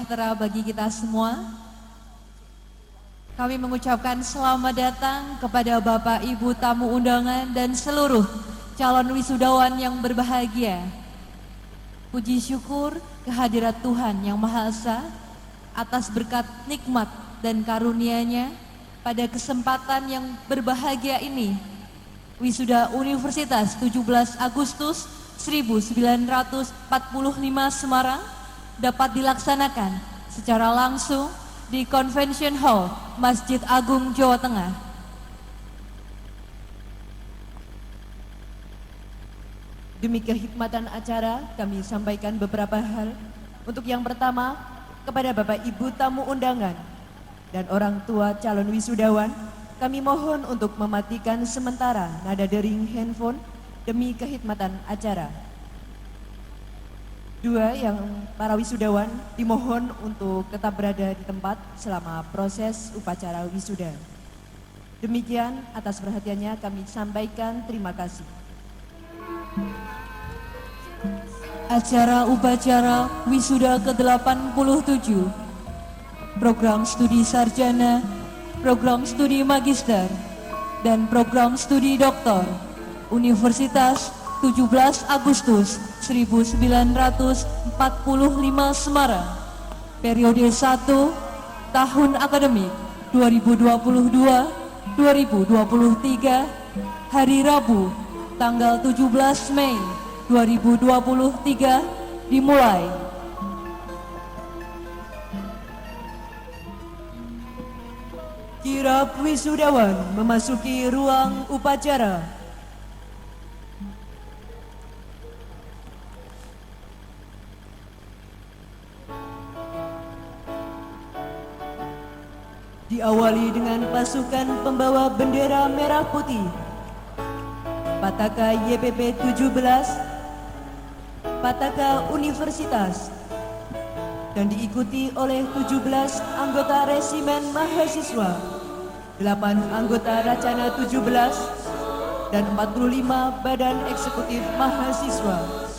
sejahtera bagi kita semua. Kami mengucapkan selamat datang kepada Bapak Ibu tamu undangan dan seluruh calon wisudawan yang berbahagia. Puji syukur kehadirat Tuhan Yang Maha Esa atas berkat nikmat dan karunia-Nya pada kesempatan yang berbahagia ini. Wisuda Universitas 17 Agustus 1945 Semarang dapat dilaksanakan secara langsung di Convention Hall Masjid Agung Jawa Tengah. Demi kehikmatan acara, kami sampaikan beberapa hal. Untuk yang pertama, kepada Bapak Ibu tamu undangan dan orang tua calon wisudawan, kami mohon untuk mematikan sementara nada dering handphone demi kehikmatan acara. Dua, yang para wisudawan dimohon untuk tetap berada di tempat selama proses upacara wisuda. Demikian, atas perhatiannya kami sampaikan terima kasih. Acara upacara wisuda ke-87, program studi sarjana, program studi magister, dan program studi doktor Universitas 17 Agustus 1945 Semarang, periode 1, tahun akademik 2022-2023, hari Rabu, tanggal 17 Mei 2023, dimulai. Kirap wisudawan memasuki ruang upacara. Diawali dengan pasukan pembawa bendera merah putih, Pataka YPP 17, Pataka Universitas, dan diikuti oleh 17 anggota resimen mahasiswa, 8 anggota Racana 17, dan 45 badan eksekutif mahasiswa.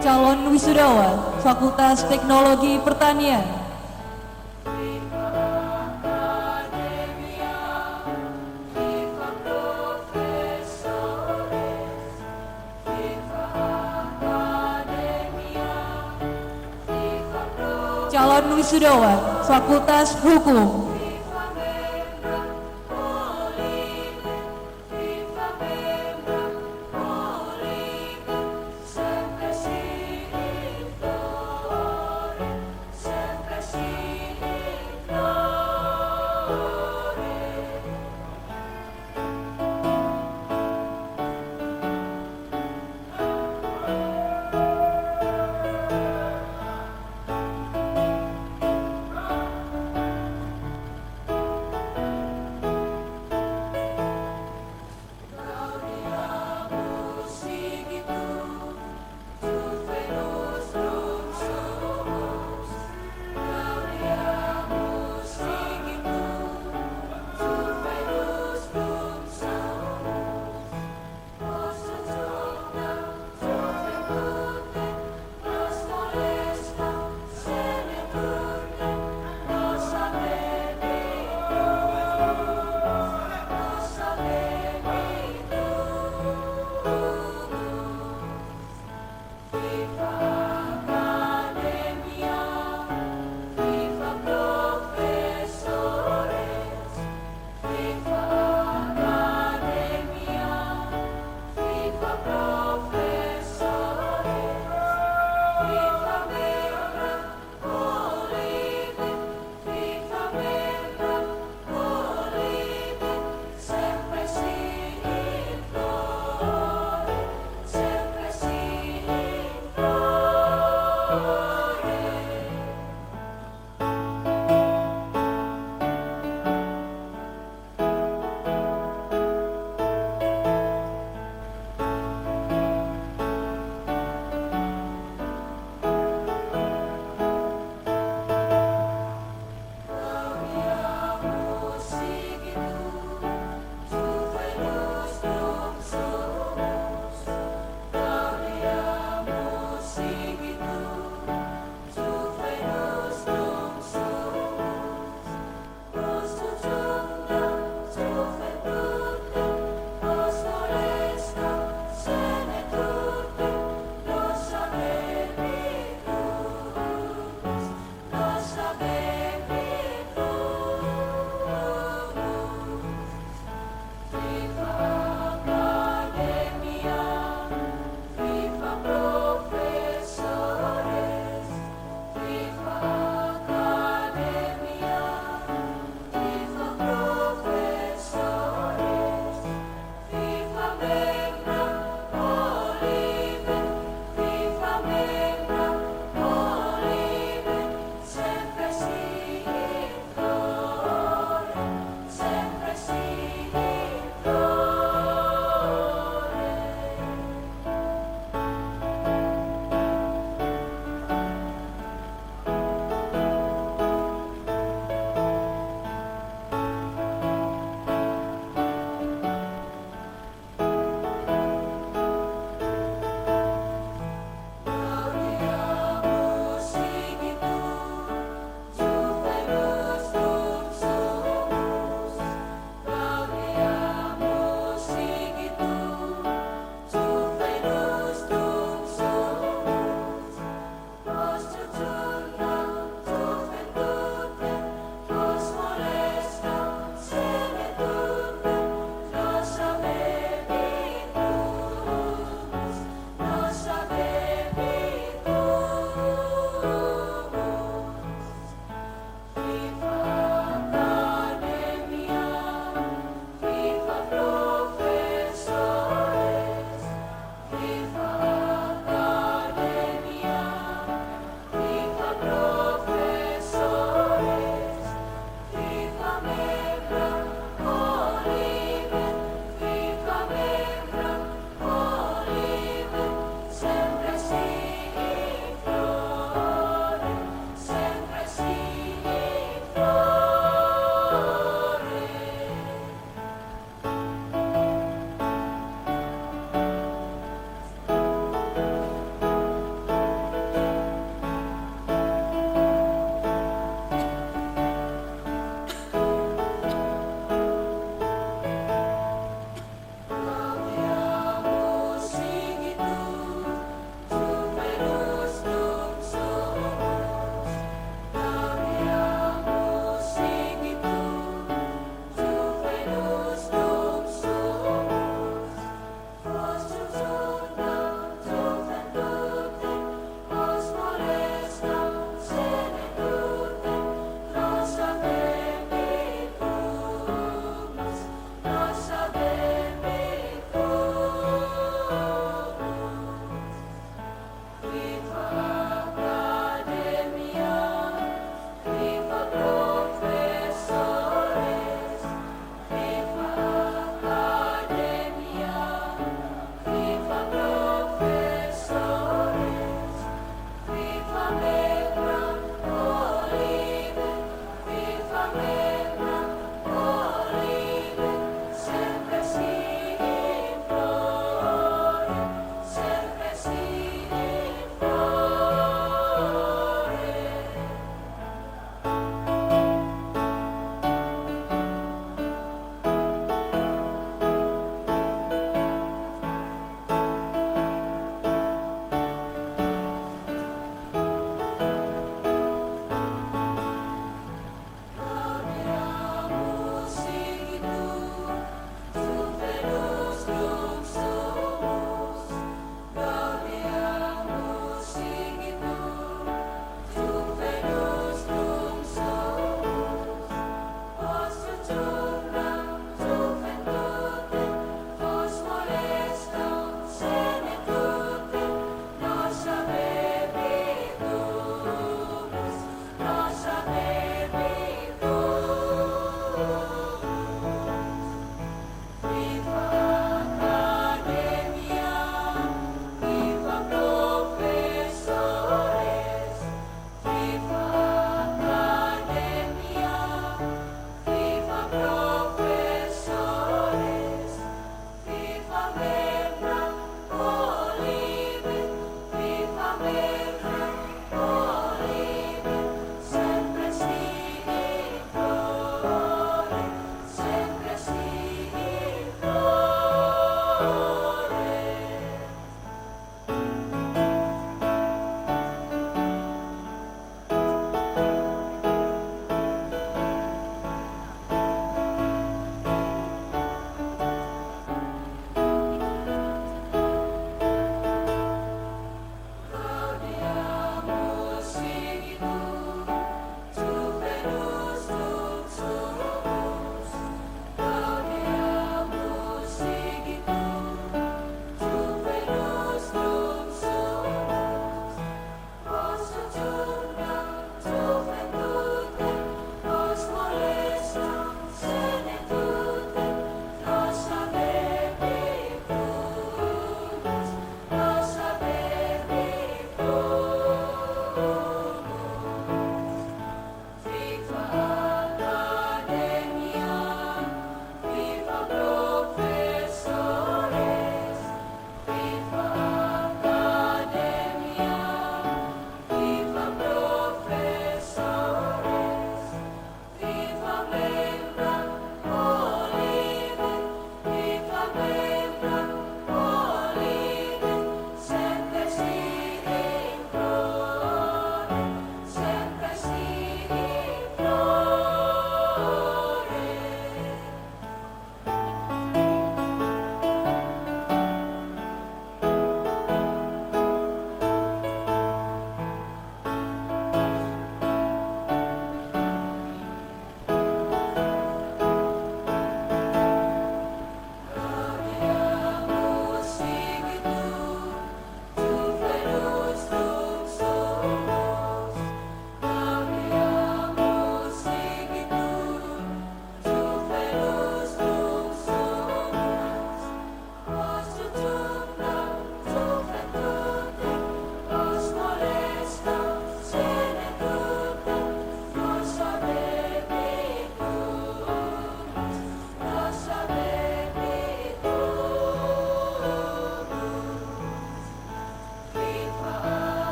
Calon wisudawan Fakultas Teknologi Pertanian. Calon wisudawan Fakultas Hukum.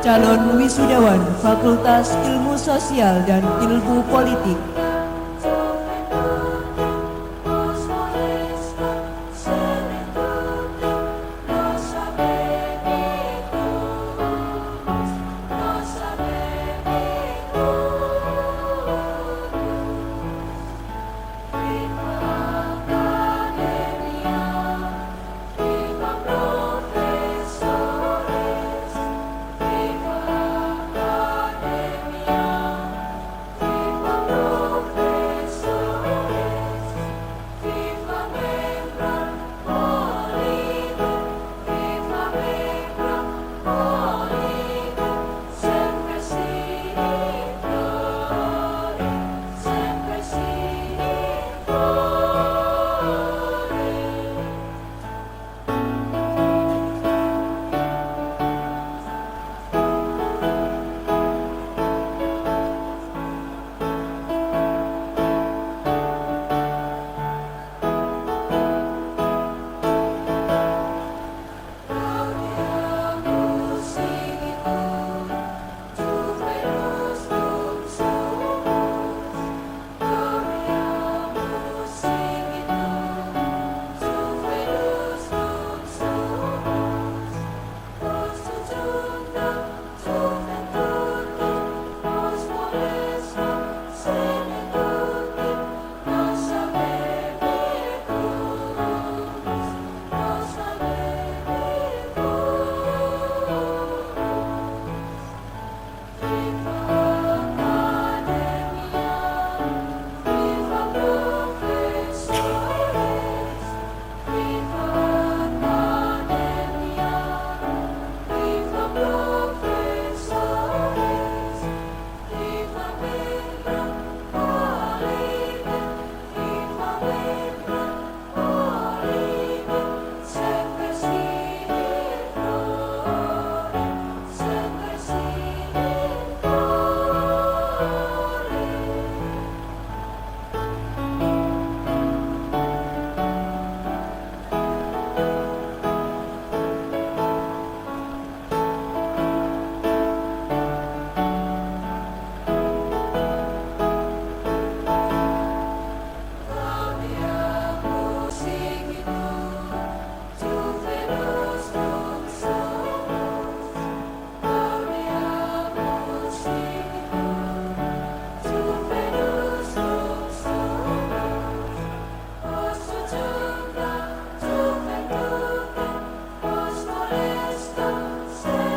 calon wisudawan Fakultas Ilmu Sosial dan Ilmu Politik.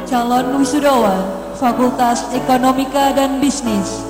Calon wisudawan Fakultas Ekonomika dan Bisnis.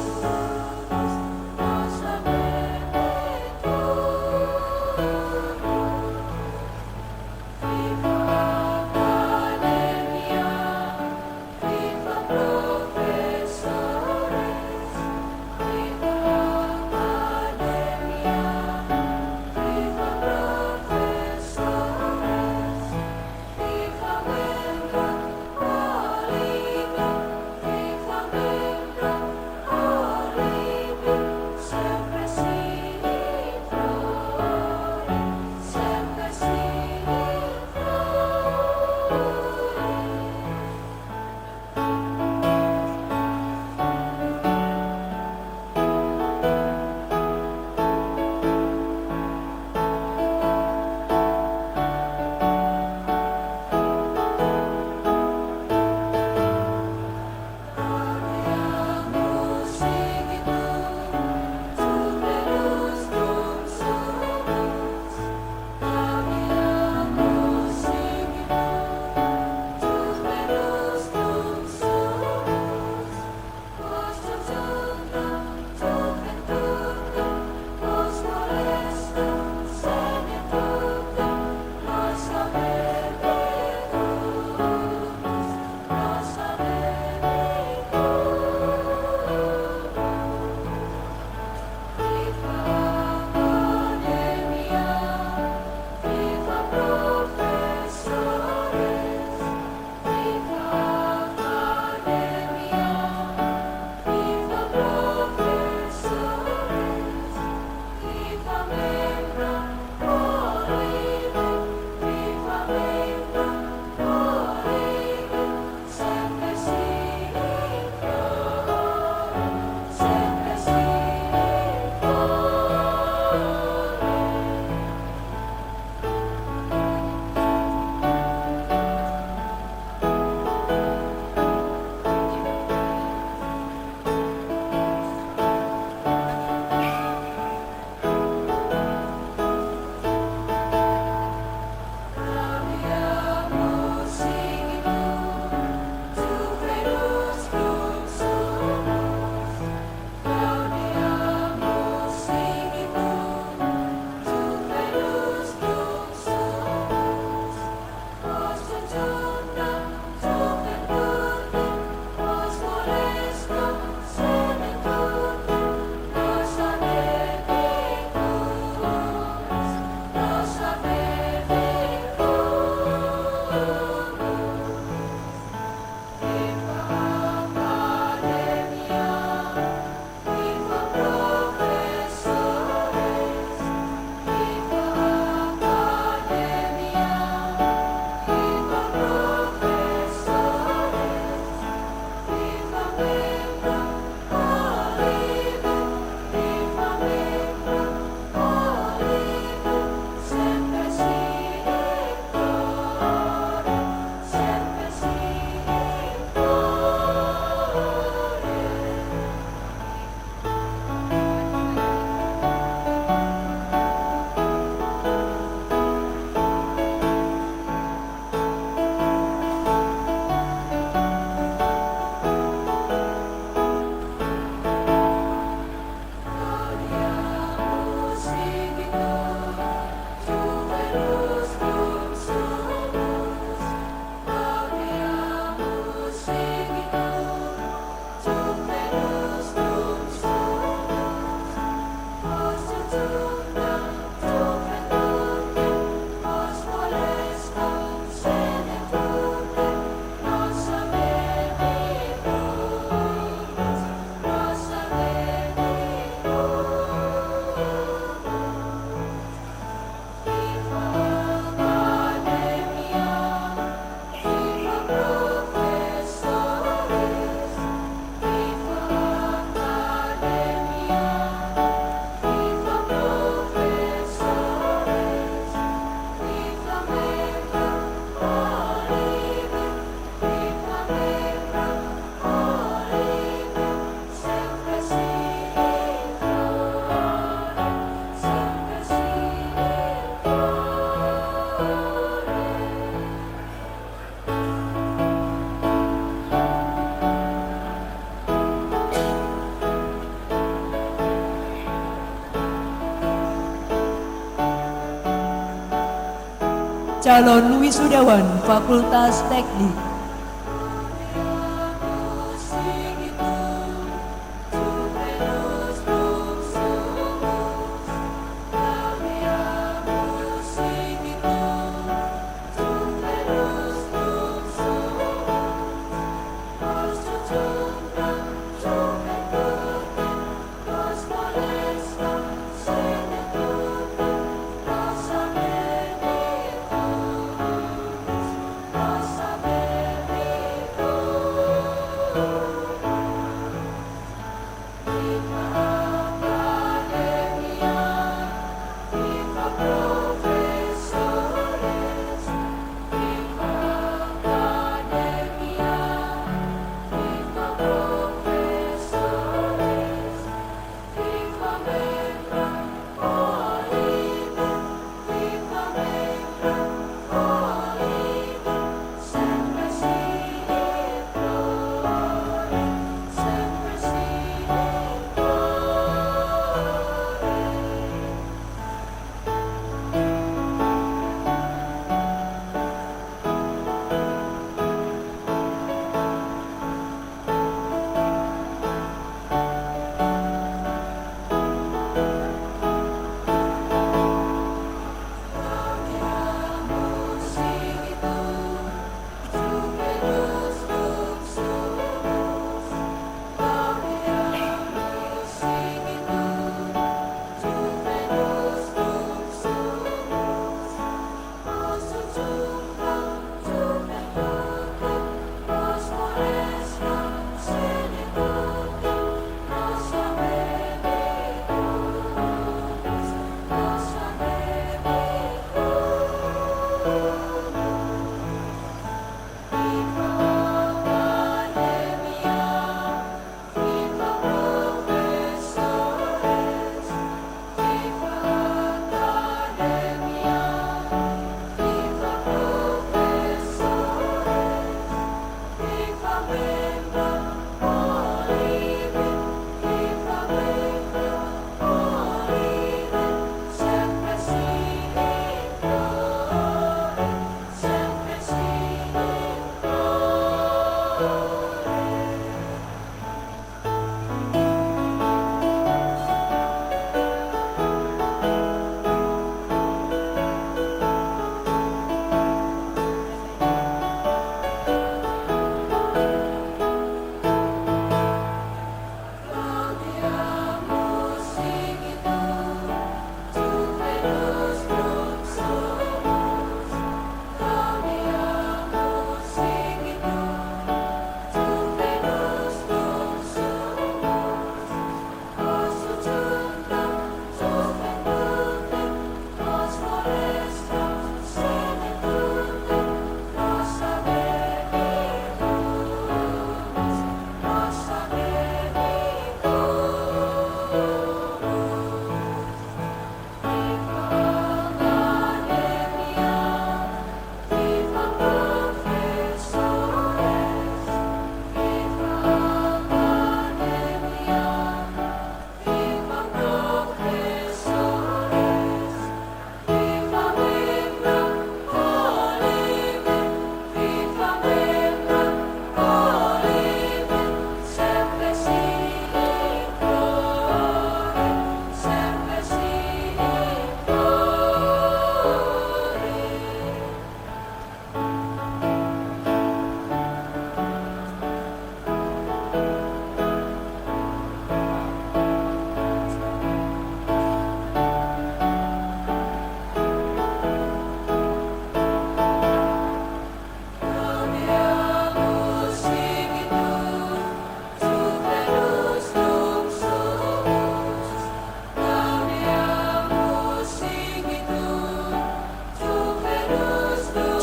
calon wisudawan Fakultas Teknik.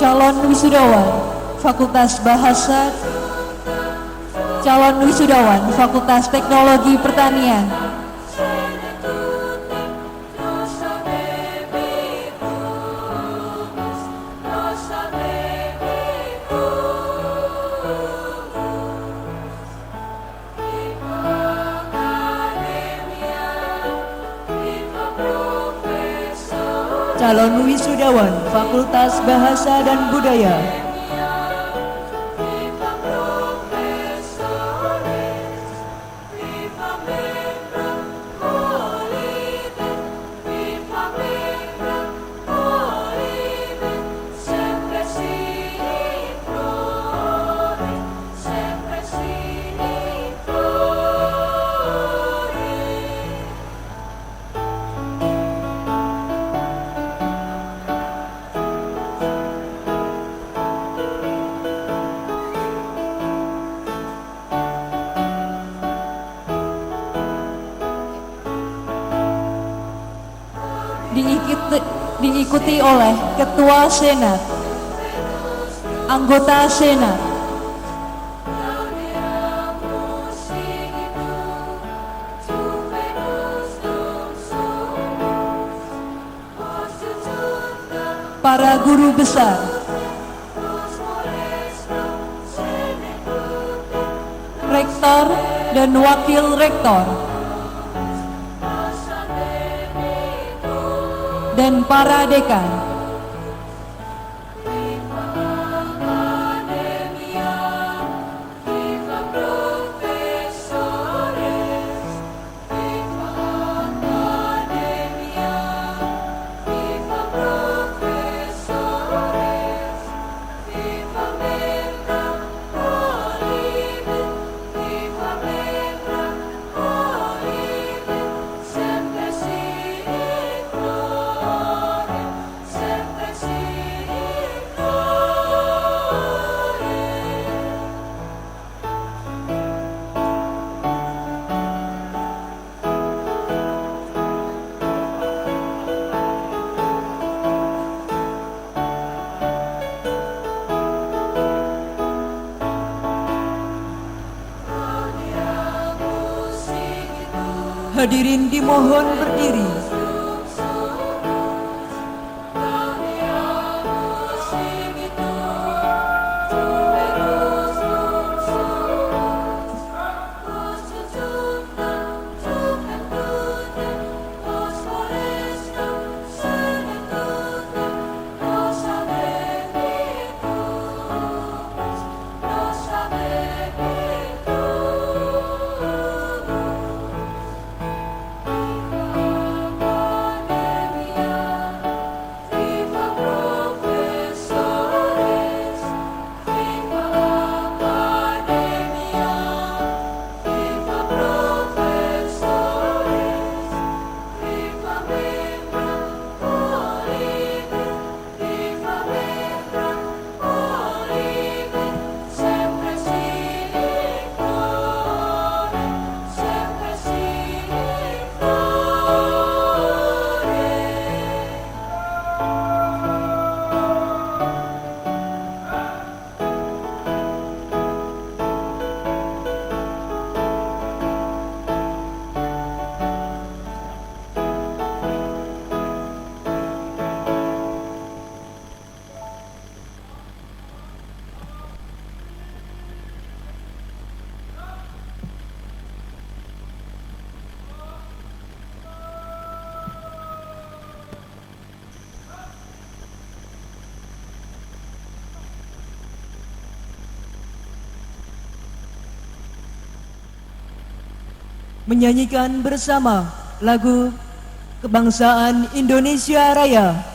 Calon wisudawan Fakultas Bahasa, calon wisudawan Fakultas Teknologi Pertanian, calon wisudawan Fakultas Bahasa dan Budaya. Diikuti oleh Ketua Senat, anggota Senat, para guru besar, rektor dan wakil rektor, dan para dekan, hadirin dimohon berdiri. Menyanyikan bersama lagu Kebangsaan Indonesia Raya.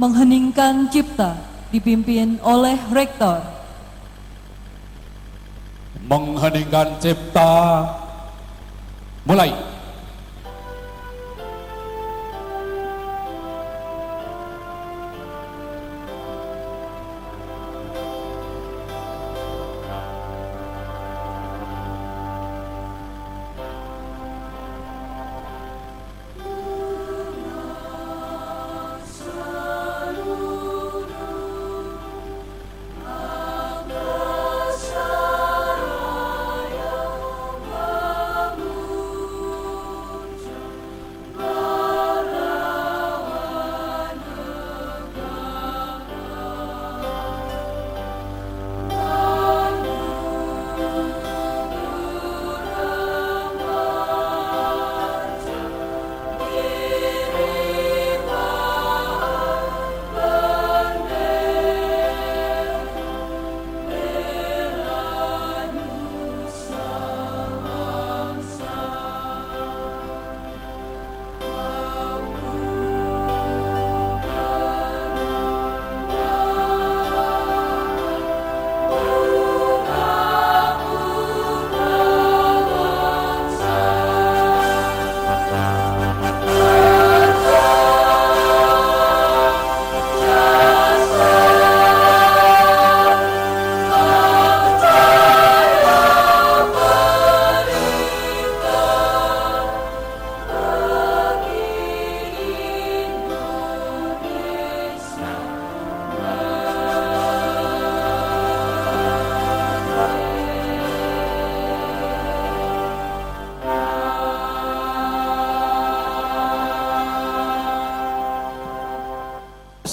Mengheningkan cipta dipimpin oleh Rektor. Mengheningkan cipta mulai.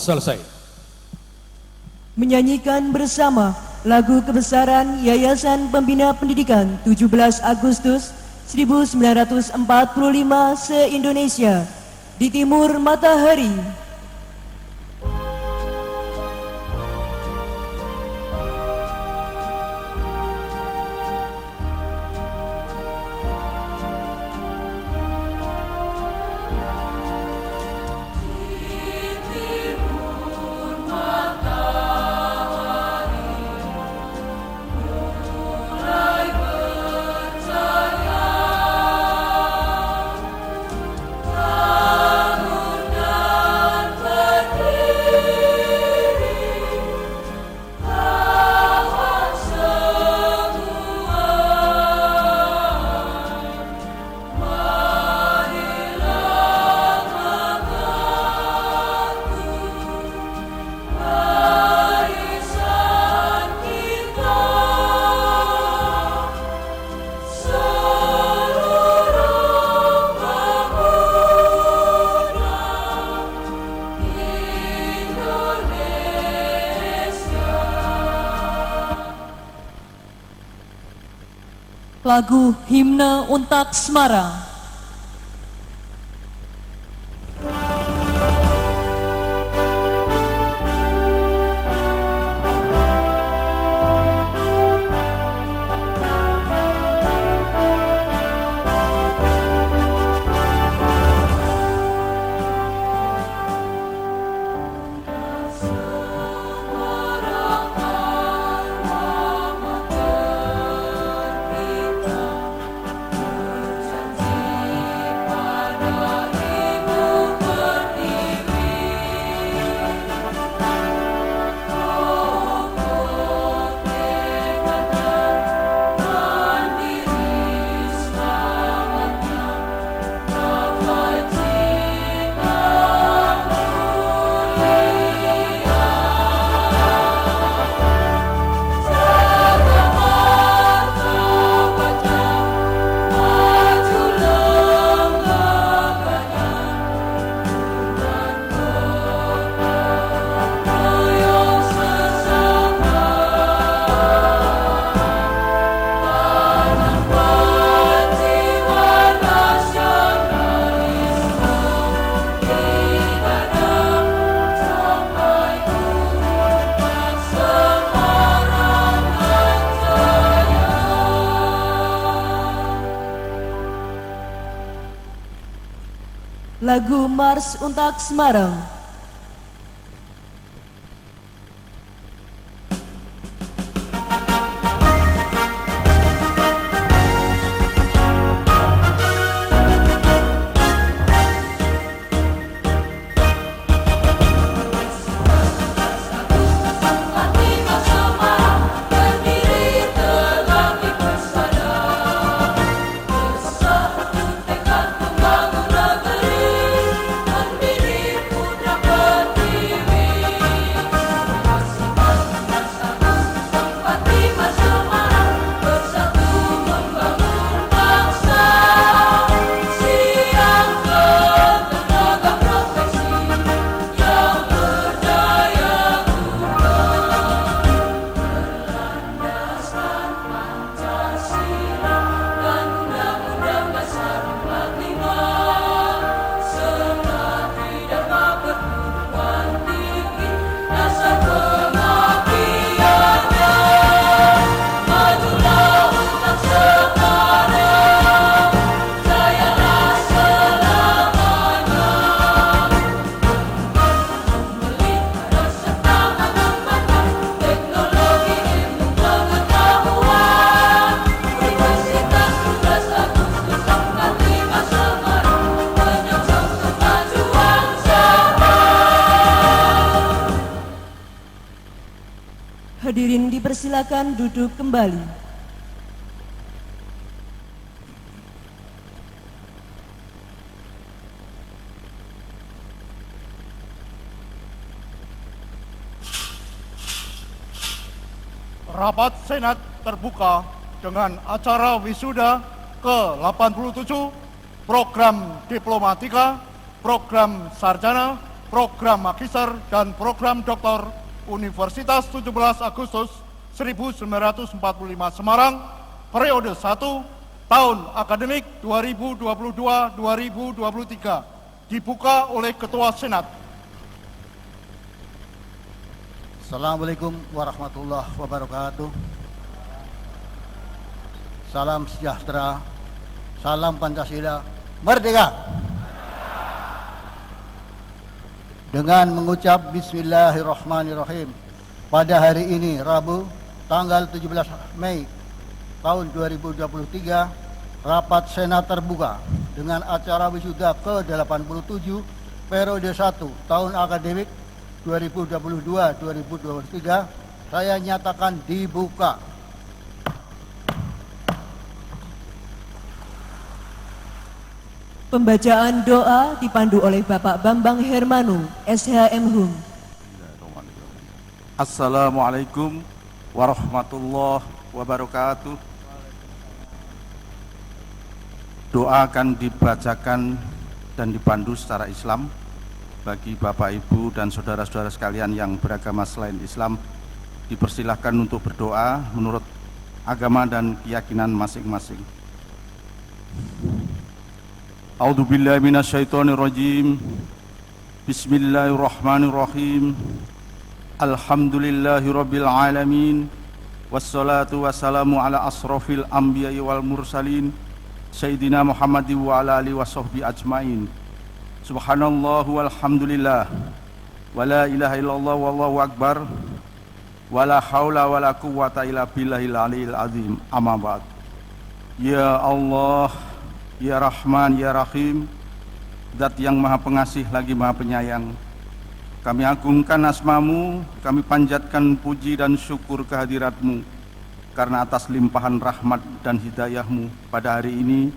Selesai. Menyanyikan bersama lagu kebesaran Yayasan Pembina Pendidikan 17 Agustus 1945 se-Indonesia di Timur Matahari. Lagu Himne Untak Semarang. Lagu Mars Untak Semarang. Hadirin dipersilakan duduk kembali. Rapat Senat terbuka dengan acara wisuda ke-87, program diplomatika, program sarjana, program magister, dan program doktor Universitas 17 Agustus 1945 Semarang, periode 1, tahun akademik 2022-2023, dibuka oleh Ketua Senat. Assalamualaikum warahmatullahi wabarakatuh. Salam sejahtera, salam Pancasila, merdeka. Dengan mengucap Bismillahirrahmanirrahim, pada hari ini Rabu tanggal 17 Mei tahun 2023, rapat Senat terbuka dengan acara wisuda ke-87 periode 1 tahun akademik 2022-2023 saya nyatakan dibuka. Pembacaan doa dipandu oleh Bapak Bambang Hermanu, SHM Hum. Assalamualaikum warahmatullahi wabarakatuh. Doa akan dibacakan dan dipandu secara Islam. Bagi Bapak, Ibu, dan saudara-saudara sekalian yang beragama selain Islam, dipersilahkan untuk berdoa menurut agama dan keyakinan masing-masing. A'udzubillahi minasyaitonirrajim. Bismillahirrahmanirrahim. Alhamdulillahirabbil alamin. Wassalatu wassalamu ala asrofil anbiya'i wal mursalin Sayyidina Muhammad wa ala alihi washabbihi ajmain. Subhanallah walhamdulillah wa la ilaha illallah wallahu akbar wa la haula wa la quwwata illa billahil aliyil azim. Amma ba'd. Ya Allah, ya Rahman, ya Rahim, Zat yang maha pengasih lagi maha penyayang, kami agungkan asmamu, kami panjatkan puji dan syukur kehadiratmu karena atas limpahan rahmat dan hidayahmu pada hari ini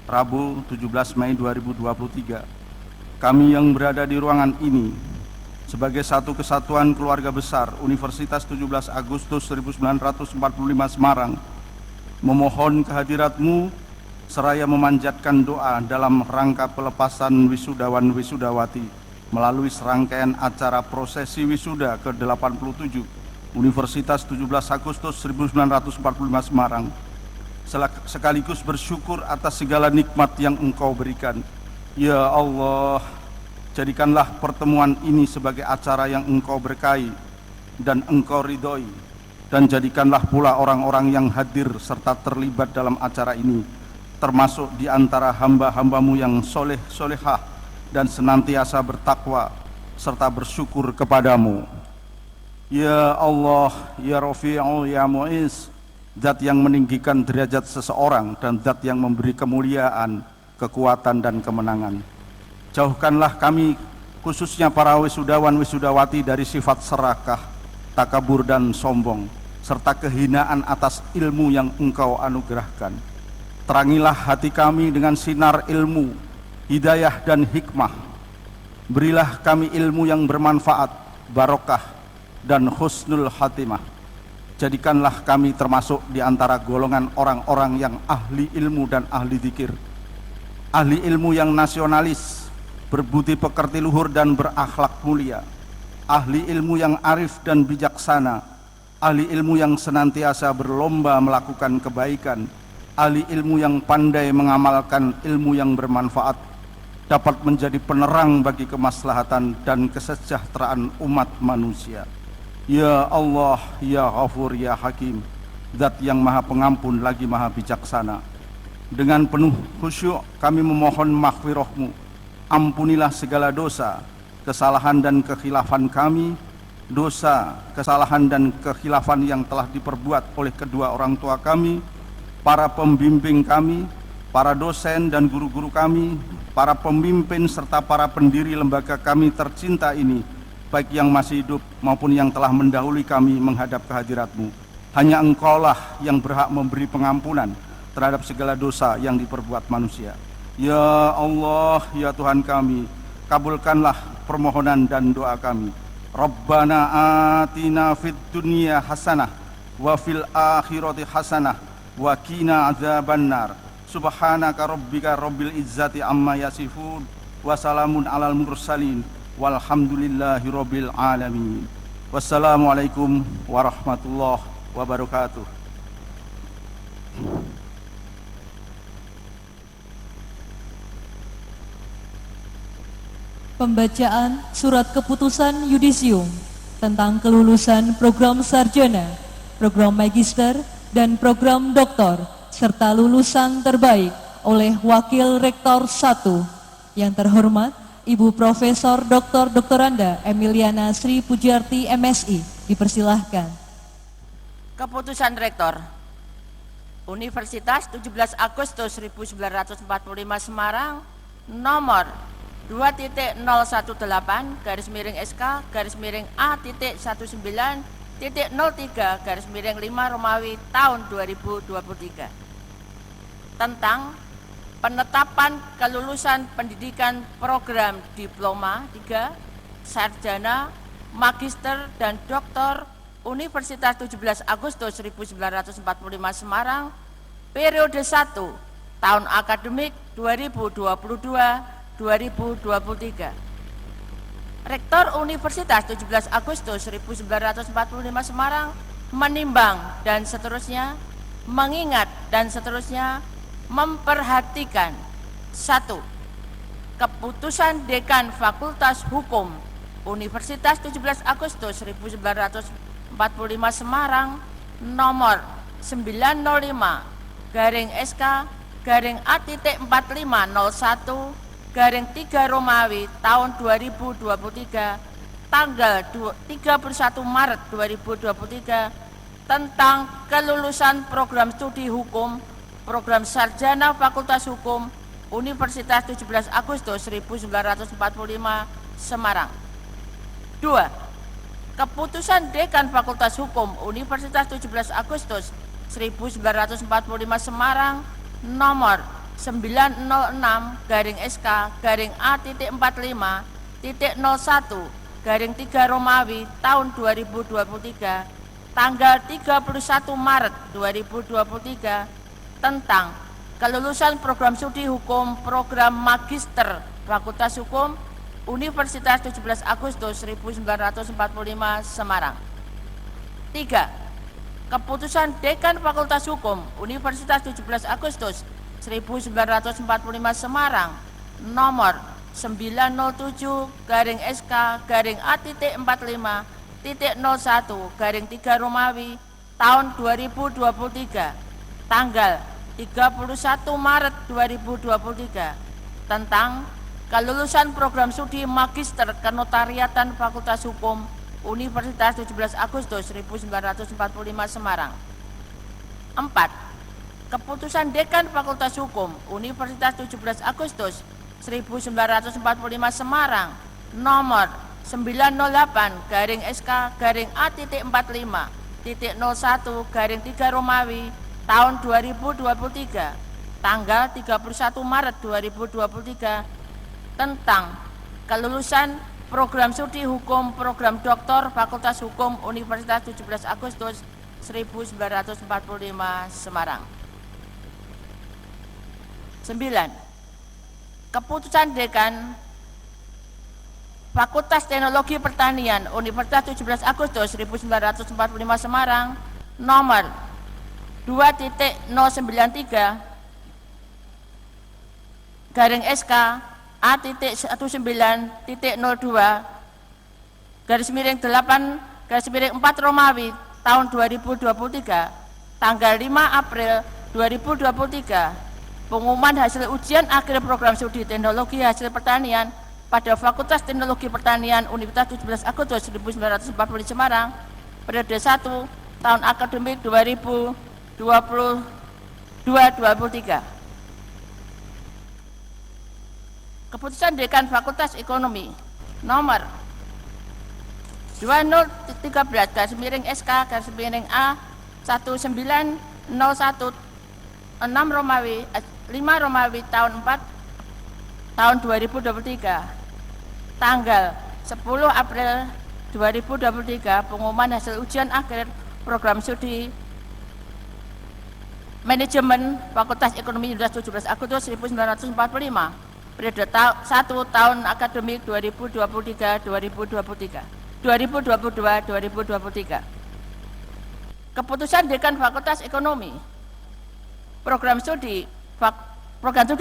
Rabu 17 Mei 2023. Kami yang berada di ruangan ini sebagai satu kesatuan keluarga besar Universitas 17 Agustus 1945 Semarang memohon kehadiratmu seraya memanjatkan doa dalam rangka pelepasan wisudawan wisudawati melalui serangkaian acara prosesi wisuda ke-87 Universitas 17 Agustus 1945 Semarang, sekaligus bersyukur atas segala nikmat yang Engkau berikan. Ya Allah, jadikanlah pertemuan ini sebagai acara yang Engkau berkahi dan Engkau ridhoi, dan jadikanlah pula orang-orang yang hadir serta terlibat dalam acara ini termasuk di antara hamba-hambamu yang soleh-solehah dan senantiasa bertakwa serta bersyukur kepadamu. Ya Allah, ya Rafi'u, ya Mu'iz, Zat yang meninggikan derajat seseorang dan Zat yang memberi kemuliaan, kekuatan dan kemenangan. Jauhkanlah kami, khususnya para wisudawan wisudawati, dari sifat serakah, takabur dan sombong, serta kehinaan atas ilmu yang Engkau anugerahkan. Terangilah hati kami dengan sinar ilmu, hidayah dan hikmah. Berilah kami ilmu yang bermanfaat, barokah dan husnul khatimah. Jadikanlah kami termasuk di antara golongan orang-orang yang ahli ilmu dan ahli dzikir, ahli ilmu yang nasionalis, berbudi pekerti luhur dan berakhlak mulia, ahli ilmu yang arif dan bijaksana, ahli ilmu yang senantiasa berlomba melakukan kebaikan, ahli ilmu yang pandai mengamalkan ilmu yang bermanfaat, dapat menjadi penerang bagi kemaslahatan dan kesejahteraan umat manusia. Ya Allah, ya Ghafur, ya Hakim, Zat yang maha pengampun lagi maha bijaksana. Dengan penuh khusyuk kami memohon maghfirah-Mu. Ampunilah segala dosa, kesalahan dan kekhilafan kami, dosa, kesalahan dan kekhilafan yang telah diperbuat oleh kedua orang tua kami, para pembimbing kami, para dosen dan guru-guru kami, para pemimpin serta para pendiri lembaga kami tercinta ini, baik yang masih hidup maupun yang telah mendahului kami menghadap kehadirat-Mu. Hanya Engkaulah yang berhak memberi pengampunan terhadap segala dosa yang diperbuat manusia. Ya Allah, ya Tuhan kami, kabulkanlah permohonan dan doa kami. Rabbana atina fid dunya hasanah wa fil akhirati hasanah wa qina adzabannar. Subhanaka rabbika rabbil izzati amma yasifun wa salamun alal mursalin walhamdulillahi rabbil alamin. Wassalamualaikum warahmatullahi wabarakatuh. Pembacaan surat keputusan yudisium tentang kelulusan program sarjana, program magister, dan program doktor, serta lulusan terbaik oleh Wakil Rektor 1. Yang terhormat, Ibu Profesor Dr. Doktoranda Emiliana Sri Pujiarti MSI, dipersilahkan. Keputusan Rektor Universitas 17 Agustus 1945 Semarang nomor 2.01.8/A.19.03/5 Romawi tahun 2023 tentang penetapan kelulusan pendidikan program diploma 3, sarjana, magister, dan doktor Universitas 17 Agustus 1945 Semarang periode 1 tahun akademik 2022-2023. Rektor Universitas 17 Agustus 1945 Semarang menimbang dan seterusnya, mengingat dan seterusnya, memperhatikan 1. Keputusan Dekan Fakultas Hukum Universitas 17 Agustus 1945 Semarang nomor 905/SK/A.4501/3 Romawi tahun 2023 tanggal 31 Maret 2023 tentang kelulusan program studi hukum program sarjana Fakultas Hukum Universitas 17 Agustus 1945 Semarang. 2. Keputusan Dekan Fakultas Hukum Universitas 17 Agustus 1945 Semarang nomor 906/SK/A.45.01/3 Romawi tahun 2023 tanggal 31 Maret 2023 tentang kelulusan program studi hukum program magister Fakultas Hukum Universitas 17 Agustus 1945 Semarang. 3. Keputusan Dekan Fakultas Hukum Universitas 17 Agustus 1945 Semarang nomor 907/SK/A.45.01/3 Romawi tahun 2023 tanggal 31 Maret 2023 tentang kelulusan program studi magister kenotariatan Fakultas Hukum Universitas 17 Agustus 1945 Semarang. 4. Keputusan Dekan Fakultas Hukum Universitas 17 Agustus 1945 Semarang nomor 908/SK/A.45.01/3 Romawi tahun 2023 tanggal 31 Maret 2023 tentang kelulusan program studi hukum program doktor Fakultas Hukum Universitas 17 Agustus 1945 Semarang. 9. Keputusan Dekan Fakultas Teknologi Pertanian Universitas 17 Agustus 1945 Semarang nomor 2.093/SK/A.09.02/8/4 Romawi tahun 2023 tanggal 5 April 2023 pengumuman hasil ujian akhir program studi teknologi hasil pertanian pada Fakultas Teknologi Pertanian Universitas 17 Agustus 1945 Semarang periode 1 tahun akademik 2022-2023. Keputusan Dekan Fakultas Ekonomi nomor 2013/SK/A 1901 6 Romawi 5 Romawi tahun 4 tahun 2023 tanggal 10 April 2023 pengumuman hasil ujian akhir program studi manajemen Fakultas Ekonomi Universitas 17 Agustus 1945 periode 1 tahun akademik 2022-2023 keputusan Dekan Fakultas Ekonomi program studi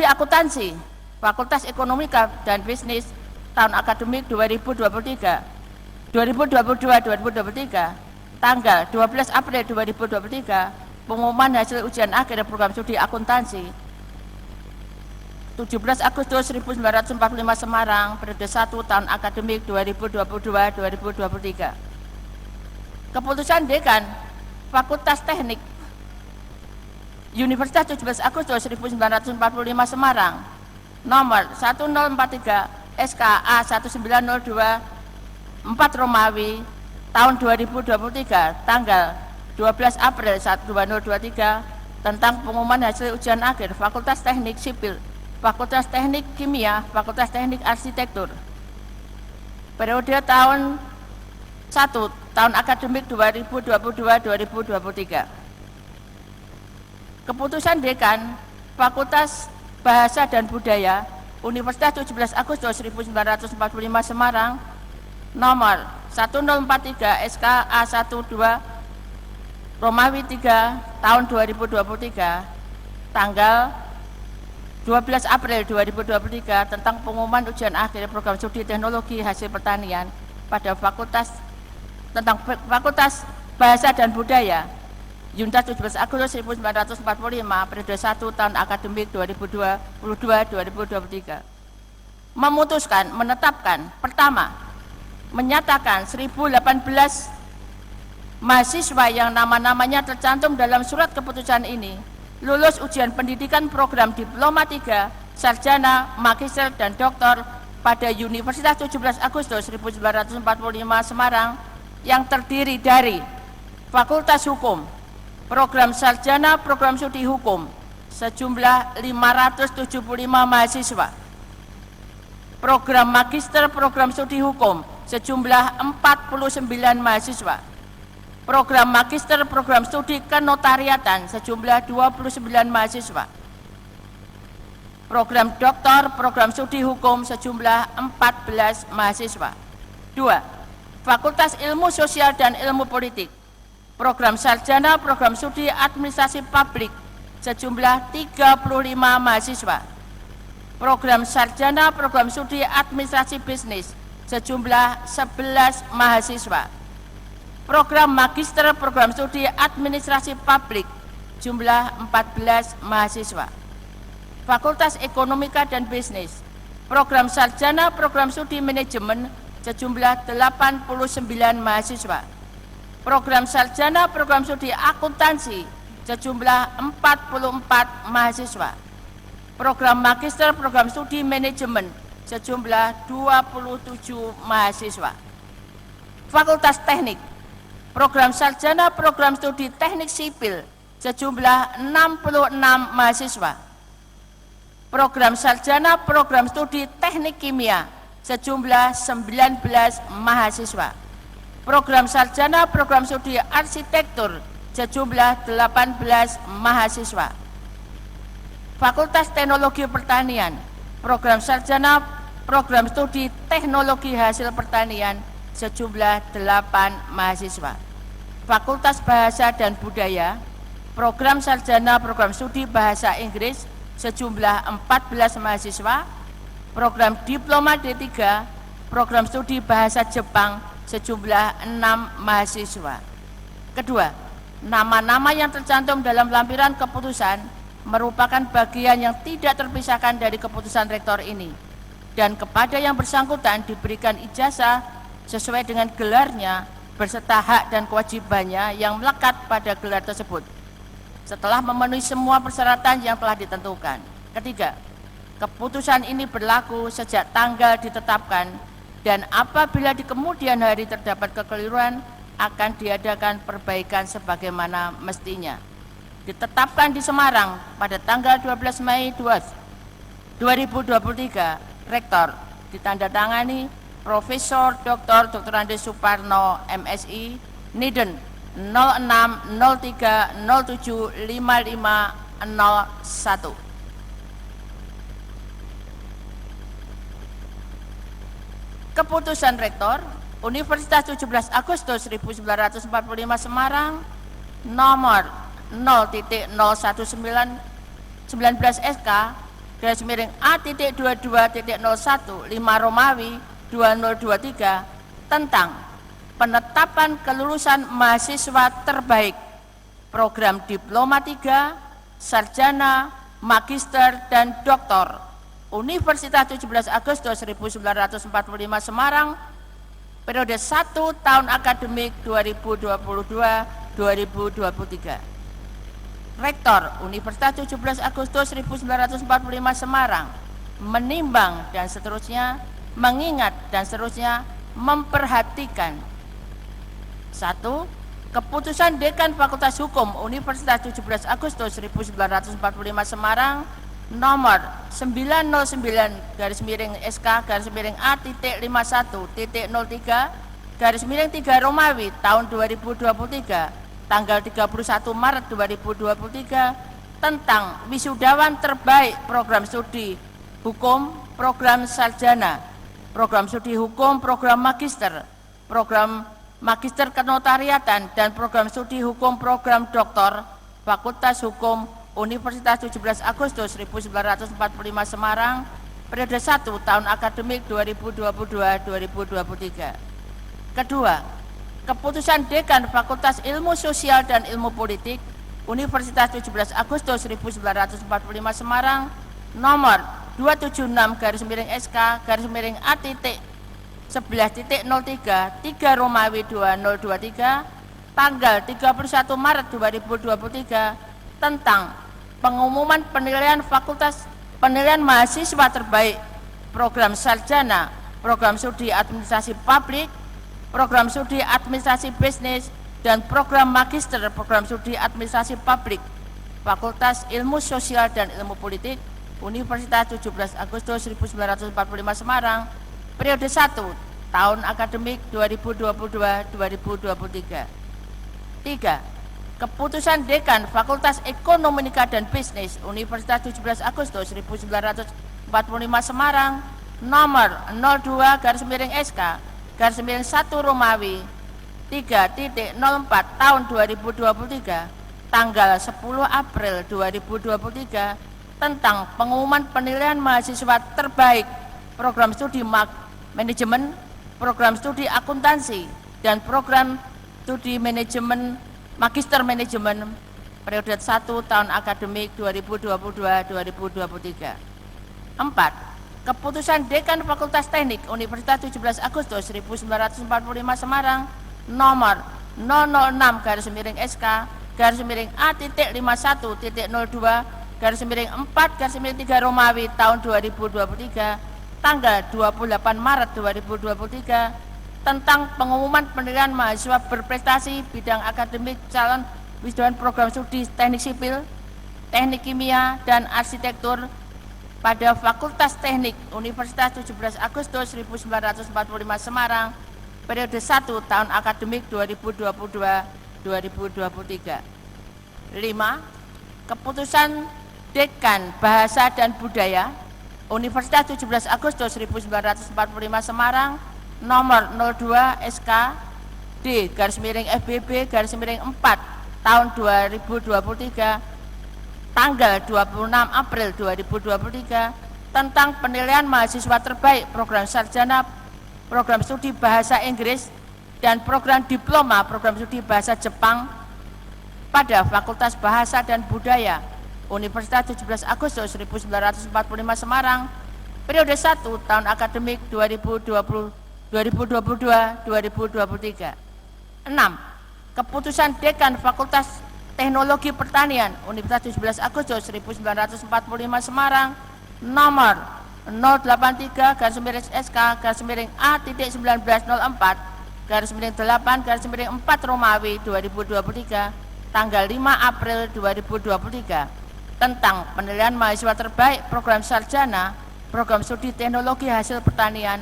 akuntansi Fakultas Ekonomi dan Bisnis tahun akademik 2022-2023 tanggal 12 April 2023 pengumuman hasil ujian akhir program studi akuntansi 17 Agustus 1945 Semarang periode 1 tahun akademik 2022-2023 keputusan Dekan Fakultas Teknik Universitas 17 Agustus 1945 Semarang nomor 1043 SKA 1902 4 Romawi tahun 2023 tanggal 12 April 2023 tentang pengumuman hasil ujian akhir Fakultas Teknik Sipil, Fakultas Teknik Kimia, Fakultas Teknik Arsitektur periode tahun 1 tahun akademik 2022-2023 keputusan Dekan Fakultas Bahasa dan Budaya Universitas 17 Agustus 1945 Semarang nomor 1043 SKA 12 Romawi 3 tahun 2023 tanggal 12 April 2023 tentang pengumuman ujian akhir program studi teknologi hasil pertanian pada Fakultas Bahasa dan Budaya Universitas 17 Agustus 1945 periode 1 tahun akademik 2022-2023 menetapkan pertama menyatakan 1018 mahasiswa yang nama-namanya tercantum dalam surat keputusan ini lulus ujian pendidikan program Diploma 3, Sarjana, Magister, dan Doktor pada Universitas 17 Agustus 1945 Semarang yang terdiri dari Fakultas Hukum, Program Sarjana, Program Studi Hukum sejumlah 575 mahasiswa, Program Magister, Program Studi Hukum sejumlah 49 mahasiswa, Program Magister, Program Studi Kenotariatan sejumlah 29 mahasiswa, Program Doktor, Program Studi Hukum sejumlah 14 mahasiswa. 2. Fakultas Ilmu Sosial dan Ilmu Politik, Program Sarjana, Program Studi Administrasi Publik sejumlah 35 mahasiswa, Program Sarjana, Program Studi Administrasi Bisnis sejumlah 11 mahasiswa, Program Magister, Program Studi Administrasi Publik jumlah 14 mahasiswa, Fakultas Ekonomika dan Bisnis, Program Sarjana, Program Studi Manajemen sejumlah 89 mahasiswa, Program Sarjana, Program Studi Akuntansi sejumlah 44 mahasiswa, Program Magister, Program Studi Manajemen sejumlah 27 mahasiswa, Fakultas Teknik, Program Sarjana, Program Studi Teknik Sipil sejumlah 66 mahasiswa, Program Sarjana, Program Studi Teknik Kimia sejumlah 19 mahasiswa, Program Sarjana, Program Studi Arsitektur sejumlah 18 mahasiswa, Fakultas Teknologi Pertanian, Program Sarjana, Program Studi Teknologi Hasil Pertanian sejumlah 8 mahasiswa, Fakultas Bahasa dan Budaya, Program Sarjana, Program Studi Bahasa Inggris sejumlah 14 mahasiswa, Program Diploma D3, Program Studi Bahasa Jepang sejumlah 6 mahasiswa. Kedua, nama-nama yang tercantum dalam lampiran keputusan merupakan bagian yang tidak terpisahkan dari keputusan rektor ini, dan kepada yang bersangkutan diberikan ijazah sesuai dengan gelarnya berserta hak dan kewajibannya yang melekat pada gelar tersebut setelah memenuhi semua persyaratan yang telah ditentukan. Ketiga, keputusan ini berlaku sejak tanggal ditetapkan dan apabila di kemudian hari terdapat kekeliruan akan diadakan perbaikan sebagaimana mestinya. Ditetapkan di Semarang pada tanggal 12 Mei 2023, Rektor ditandatangani Profesor Dr. Andes Suparno MSI, Niden 0603075501. Keputusan Rektor Universitas 17 Agustus 1945 Semarang nomor 0.01919 SK /A.22.01 5 Romawi 2023 tentang penetapan kelulusan mahasiswa terbaik program Diploma 3, Sarjana, Magister, dan Doktor Universitas 17 Agustus 1945 Semarang periode 1 tahun akademik 2022-2023. Rektor Universitas 17 Agustus 1945 Semarang menimbang dan seterusnya, mengingat dan seterusnya, memperhatikan 1. Keputusan Dekan Fakultas Hukum Universitas 17 Agustus 1945 Semarang nomor 909-SK/A.51.03 Romawi tahun 2023 tanggal 31 Maret 2023 tentang wisudawan terbaik program studi hukum, program sarjana, program studi hukum, program magister, program magister kenotariatan, dan program studi hukum program doktor Fakultas Hukum Universitas 17 Agustus 1945 Semarang periode 1 tahun akademik 2022-2023. Kedua, keputusan Dekan Fakultas Ilmu Sosial dan Ilmu Politik Universitas 17 Agustus 1945 Semarang nomor 276-SK/A.11.03 3 Romawi 2023 tanggal 31 Maret 2023 tentang pengumuman penilaian mahasiswa terbaik program sarjana, program studi administrasi publik, program studi administrasi bisnis, dan program magister program studi administrasi publik Fakultas Ilmu Sosial dan Ilmu Politik Universitas 17 Agustus 1945 Semarang periode 1 tahun akademik 2022-2023. 3. Keputusan Dekan Fakultas Ekonomika dan Bisnis Universitas 17 Agustus 1945 Semarang nomor 02-SK/1 Romawi 3.04 tahun 2023 tanggal 10 April 2023 tentang pengumuman penilaian mahasiswa terbaik program studi manajemen, program studi akuntansi, dan program studi manajemen magister manajemen periode 1 tahun akademik 2022-2023. 4. Keputusan Dekan Fakultas Teknik Universitas 17 Agustus 1945 Semarang nomor 006-A.51.02/4-3 Romawi tahun 2023 tanggal 28 Maret 2023 tentang pengumuman penilaian mahasiswa berprestasi bidang akademik calon wisudawan program studi teknik sipil, teknik kimia, dan arsitektur pada Fakultas Teknik Universitas 17 Agustus 1945 Semarang periode 1 tahun akademik 2022-2023. 5. Keputusan Dekan Bahasa dan Budaya Universitas 17 Agustus 1945 Semarang nomor 02 SK/D/FBB/4 tahun 2023 tanggal 26 April 2023 tentang penilaian mahasiswa terbaik program sarjana, program studi bahasa Inggris, dan program diploma program studi bahasa Jepang pada Fakultas Bahasa dan Budaya Universitas 17 Agustus 1945 Semarang periode 1 tahun akademik 2022-2023. 6. Keputusan Dekan Fakultas Teknologi Pertanian Universitas 17 Agustus 1945 Semarang nomor A.1904/8/4 2023 tanggal 5 April 2023 tentang penilaian mahasiswa terbaik program sarjana program studi teknologi hasil pertanian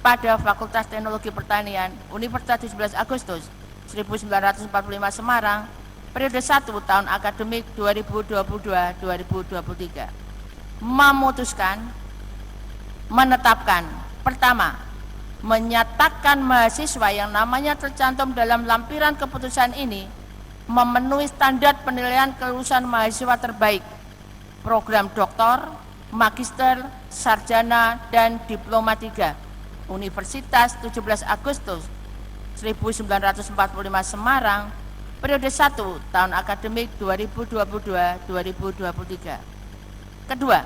pada Fakultas Teknologi Pertanian Universitas 17 Agustus 1945 Semarang periode 1 tahun akademik 2022-2023 memutuskan menetapkan pertama, menyatakan mahasiswa yang namanya tercantum dalam lampiran keputusan ini memenuhi standar penilaian kelulusan mahasiswa terbaik program doktor, magister, sarjana, dan diploma 3 Universitas 17 Agustus 1945 Semarang periode 1 tahun akademik 2022-2023. Kedua,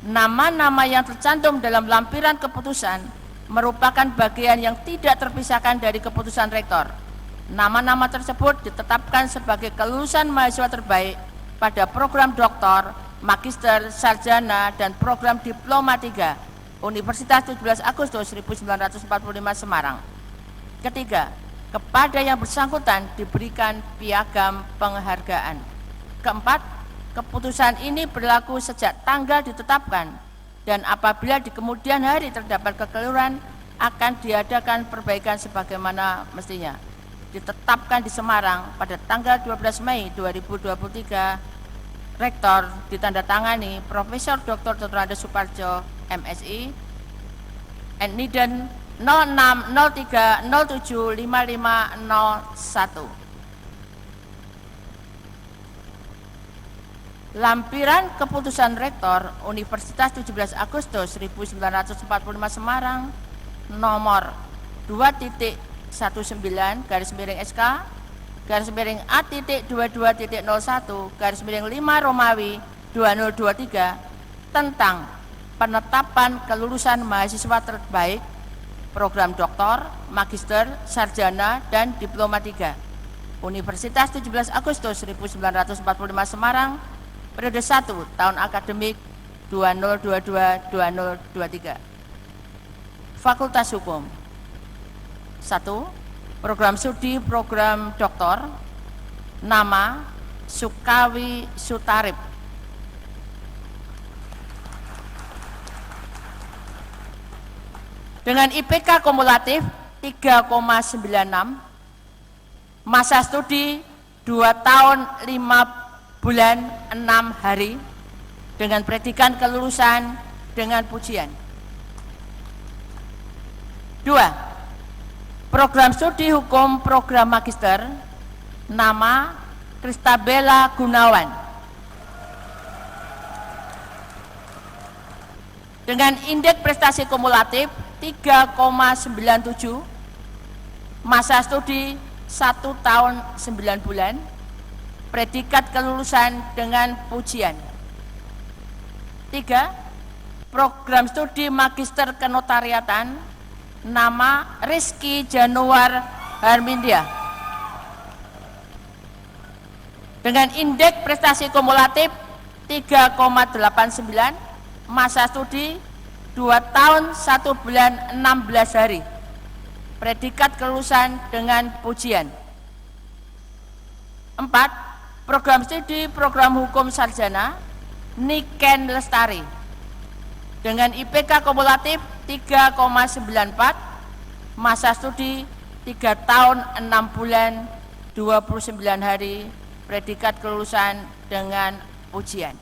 nama-nama yang tercantum dalam lampiran keputusan merupakan bagian yang tidak terpisahkan dari keputusan rektor. Nama-nama tersebut ditetapkan sebagai kelulusan mahasiswa terbaik pada program doktor, magister, sarjana, dan program diploma 3 Universitas 17 Agustus 1945 Semarang. Ketiga, kepada yang bersangkutan diberikan piagam penghargaan. Keempat, keputusan ini berlaku sejak tanggal ditetapkan dan apabila di kemudian hari terdapat kekeliruan akan diadakan perbaikan sebagaimana mestinya. Ditetapkan di Semarang pada tanggal 12 Mei 2023, Rektor ditandatangani Profesor Dr. Andes Suparjo, MSI, NIDEN 0603075501. Lampiran keputusan Rektor Universitas 17 Agustus 1945 Semarang nomor 2.SK/A.22.01/5 Romawi 2023 tentang penetapan kelulusan mahasiswa terbaik program doktor, magister, sarjana, dan diploma 3 Universitas 17 Agustus 1945 Semarang periode 1 tahun akademik 2022-2023. Fakultas Hukum. 1. Program studi program doktor. Nama Sukawi Sutarip. Dengan IPK kumulatif 3,96, masa studi 2 tahun 5 bulan 6 hari dengan predikat kelulusan dengan pujian. 2. Program studi hukum program magister. Nama Kristabella Gunawan. Dengan indeks prestasi kumulatif 3,97, masa studi 1 tahun 9 bulan, predikat kelulusan dengan pujian. 3. Program studi magister kenotariatan. Nama Rizky Januar Harmindia. Dengan indeks prestasi kumulatif 3,89, masa studi 2 tahun 1 bulan 16 hari, predikat kelulusan dengan pujian. 4. Program studi program hukum sarjana Niken Lestari dengan IPK kumulatif 3,94, masa studi 3 tahun 6 bulan 29 hari, predikat kelulusan dengan pujian.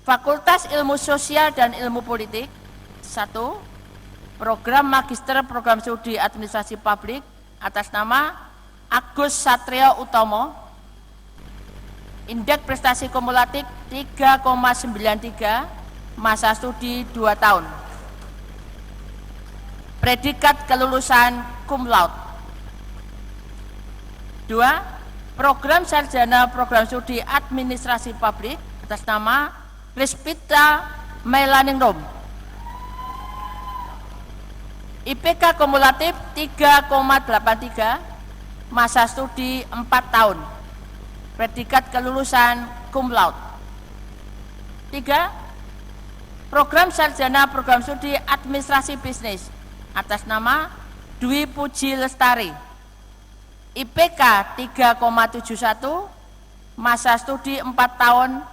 Fakultas Ilmu Sosial dan Ilmu Politik. 1. Program Magister Program Studi Administrasi Publik atas nama Agus Satrio Utomo. Indeks prestasi kumulatif 3,93, masa studi 2 tahun. Predikat kelulusan cum laude. 2. Program sarjana program studi administrasi publik atas nama Krispita Melaning-Rom. IPK kumulatif 3,83, masa studi 4 tahun, predikat kelulusan cum laude. 3. program sarjana program studi administrasi bisnis atas nama Dwi Puji Lestari, IPK 3,71, masa studi 4 tahun,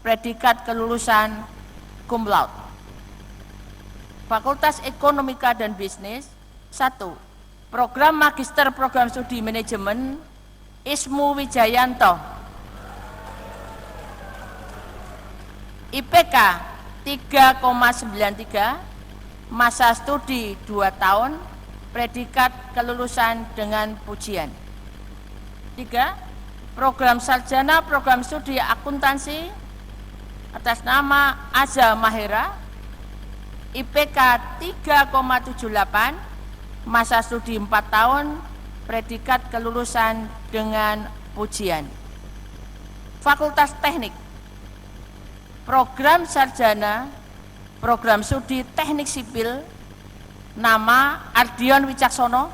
predikat kelulusan cum laude. Fakultas Ekonomika dan Bisnis 1. Program Magister Program Studi Manajemen Ismu Wijayanto, IPK 3,93, masa studi 2 tahun, predikat kelulusan dengan pujian. 3. Program Sarjana Program Studi Akuntansi atas nama Aza Mahera, IPK 3,78, masa studi 4 tahun, predikat kelulusan dengan pujian. Fakultas Teknik, Program Sarjana Program Studi Teknik Sipil, nama Ardion Wicaksono,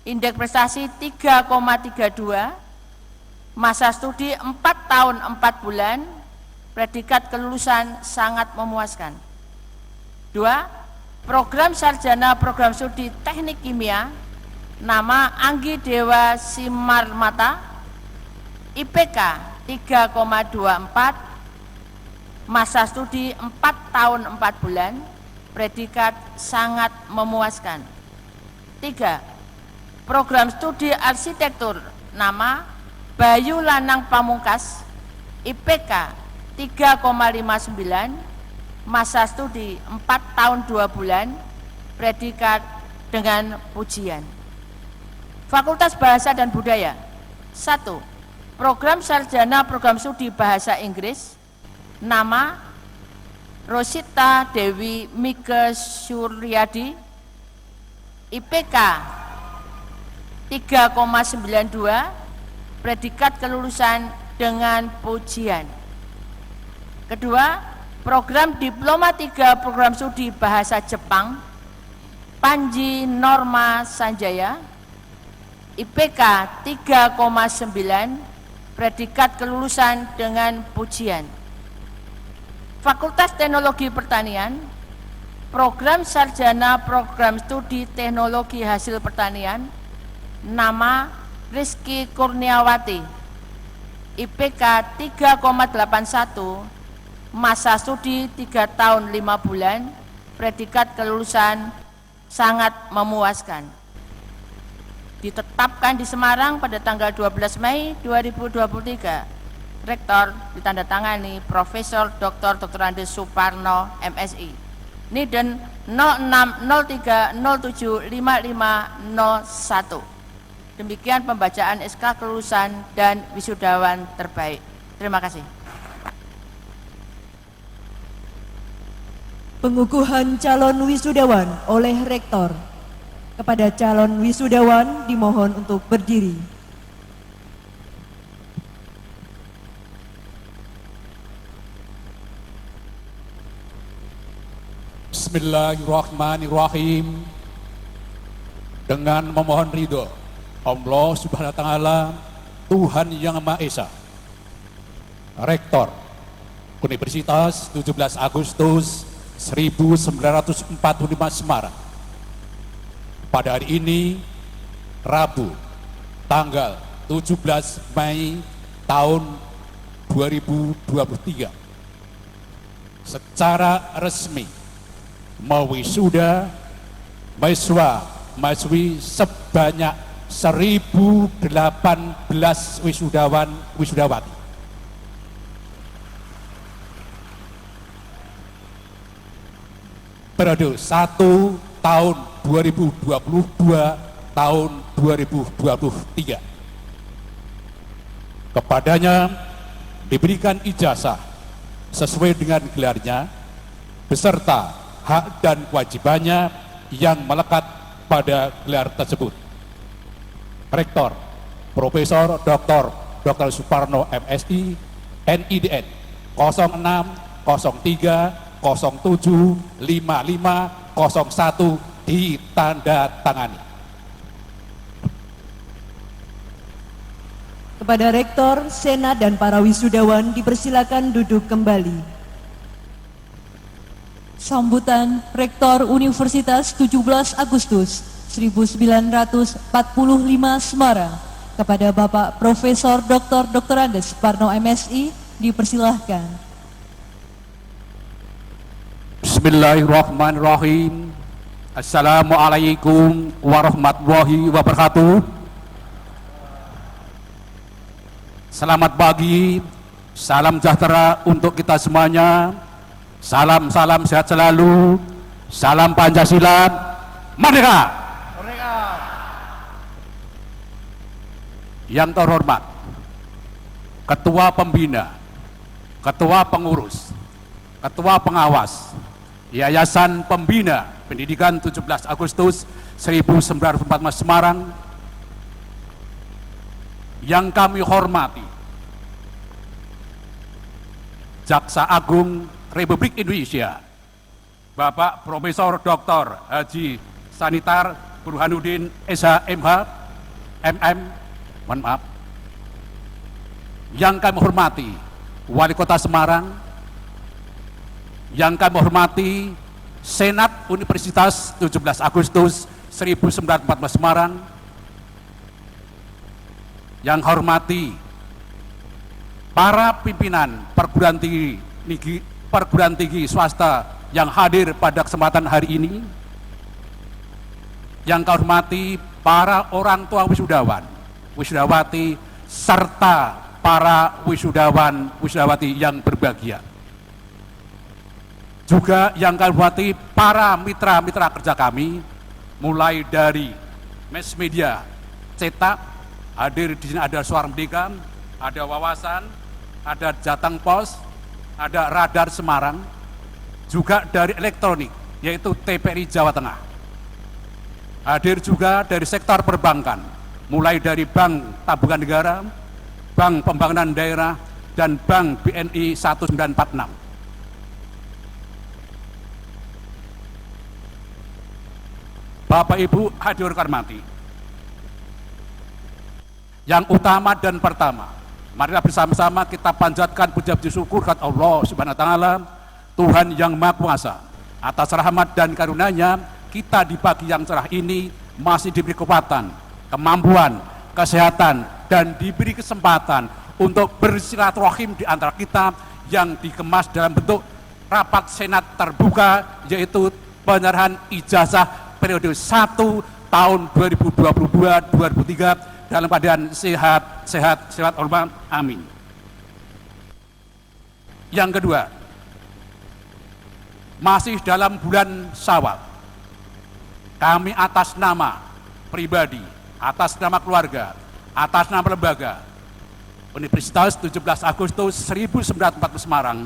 indeks prestasi 3,32, masa studi 4 tahun 4 bulan, predikat kelulusan sangat memuaskan. 2. Program Sarjana Program Studi Teknik Kimia, nama Anggi Dewa Simarmata, IPK 3,24, masa studi 4 tahun 4 bulan, predikat sangat memuaskan. 3. Program Studi Arsitektur, nama Bayu Lanang Pamungkas, IPK 3,59, masa studi 4 tahun 2 bulan, predikat dengan pujian. Fakultas Bahasa dan Budaya 1. Program Sarjana Program Studi Bahasa Inggris, nama Rosita Dewi Mike Suryadi, IPK 3,92, predikat kelulusan dengan pujian. Kedua, program Diploma 3 Program Studi Bahasa Jepang, Panji Norma Sanjaya, IPK 3,9, predikat kelulusan dengan pujian. Fakultas Teknologi Pertanian, program Sarjana Program Studi Teknologi Hasil Pertanian, nama Rizky Kurniawati, IPK 3,81, masa studi 3 tahun 5 bulan, predikat kelulusan sangat memuaskan. Ditetapkan di Semarang pada tanggal 12 Mei 2023. Rektor ditandatangani Profesor Dr. Andes Suparno, MSI. Niden 0603075501. Demikian pembacaan SK kelulusan dan wisudawan terbaik. Terima kasih. Pengukuhan calon wisudawan oleh Rektor. Kepada calon wisudawan dimohon untuk berdiri. Bismillahirrahmanirrahim. Dengan memohon ridho Allah Subhanahu wa taala, Tuhan Yang Maha Esa, Rektor Universitas 17 Agustus 1945 Semarang, pada hari ini Rabu tanggal 17 Mei tahun 2023 secara resmi mewisuda mahasiswa-mahasiswi sebanyak 1018 wisudawan wisudawati. Periode 1 tahun 2022 tahun 2023. Kepadanya diberikan ijazah sesuai dengan gelarnya beserta hak dan kewajibannya yang melekat pada gelar tersebut. Rektor Profesor Dr. Suparno, MSI, NIDN 0603075501 ditandatangani. Kepada Rektor, Senat dan para wisudawan dipersilakan duduk kembali. Sambutan Rektor Universitas 17 Agustus 1945 Semarang kepada Bapak Profesor Dr. Andes Parno MSI dipersilahkan. Bismillahirrahmanirrahim. Assalamualaikum warahmatullahi wabarakatuh. Selamat pagi, salam sejahtera untuk kita semuanya. Salam sehat selalu. Salam Pancasila. Merdeka! Merdeka! Yang terhormat Ketua Pembina, Ketua Pengurus, Ketua Pengawas Yayasan Pembina Pendidikan 17 Agustus 1945 Semarang, yang kami hormati Jaksa Agung Republik Indonesia Bapak Profesor Dr. Haji Sanitar Burhanuddin SH.MH MM, mohon maaf, yang kami hormati Wali Kota Semarang, yang kami hormati Senat Universitas 17 Agustus 1945 Semarang, yang hormati para pimpinan perguruan tinggi swasta yang hadir pada kesempatan hari ini, yang kami hormati para orang tua wisudawan, wisudawati, serta para wisudawan, wisudawati yang berbahagia. Juga yang kami hormati para mitra-mitra kerja kami, mulai dari mass media cetak, hadir di sini ada Suara Merdeka, ada Wawasan, ada Jateng Pos, ada Radar Semarang, juga dari elektronik, yaitu TPRI Jawa Tengah. Hadir juga dari sektor perbankan, mulai dari Bank Tabungan Negara, Bank Pembangunan Daerah, dan Bank BNI 1946. Bapak Ibu hadirin hormati, yang utama dan pertama, marilah bersama-sama kita panjatkan puja-puji syukur kepada Allah Subhanahu wa taala, Tuhan yang Maha Kuasa. Atas rahmat dan karunia-Nya, kita di pagi yang cerah ini masih diberi kekuatan, kemampuan, kesehatan, dan diberi kesempatan untuk bersilaturahim di antara kita yang dikemas dalam bentuk rapat senat terbuka, yaitu penyerahan ijazah periode 1 tahun 2022-2023 dalam keadaan sehat hormat, amin. Yang kedua, masih dalam bulan Syawal, kami atas nama pribadi, atas nama keluarga, atas nama lembaga Universitas 17 Agustus 1945 Semarang,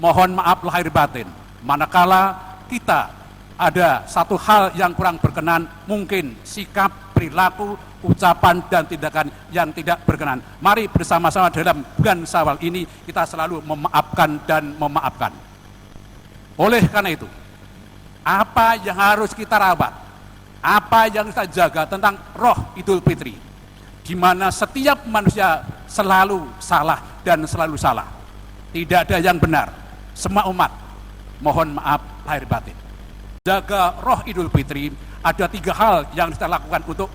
mohon maaf lahir batin manakala kita ada satu hal yang kurang berkenan, mungkin sikap, perilaku, ucapan, dan tindakan yang tidak berkenan. Mari bersama-sama dalam bulan Syawal ini kita selalu memaafkan dan memaafkan. Oleh karena itu, apa yang harus kita rawat, apa yang kita jaga tentang roh Idul Fitri, di mana setiap manusia selalu salah dan selalu salah. Tidak ada yang benar. Semua umat mohon maaf lahir batin. Jaga roh Idul Fitri, ada 3 hal yang kita lakukan untuk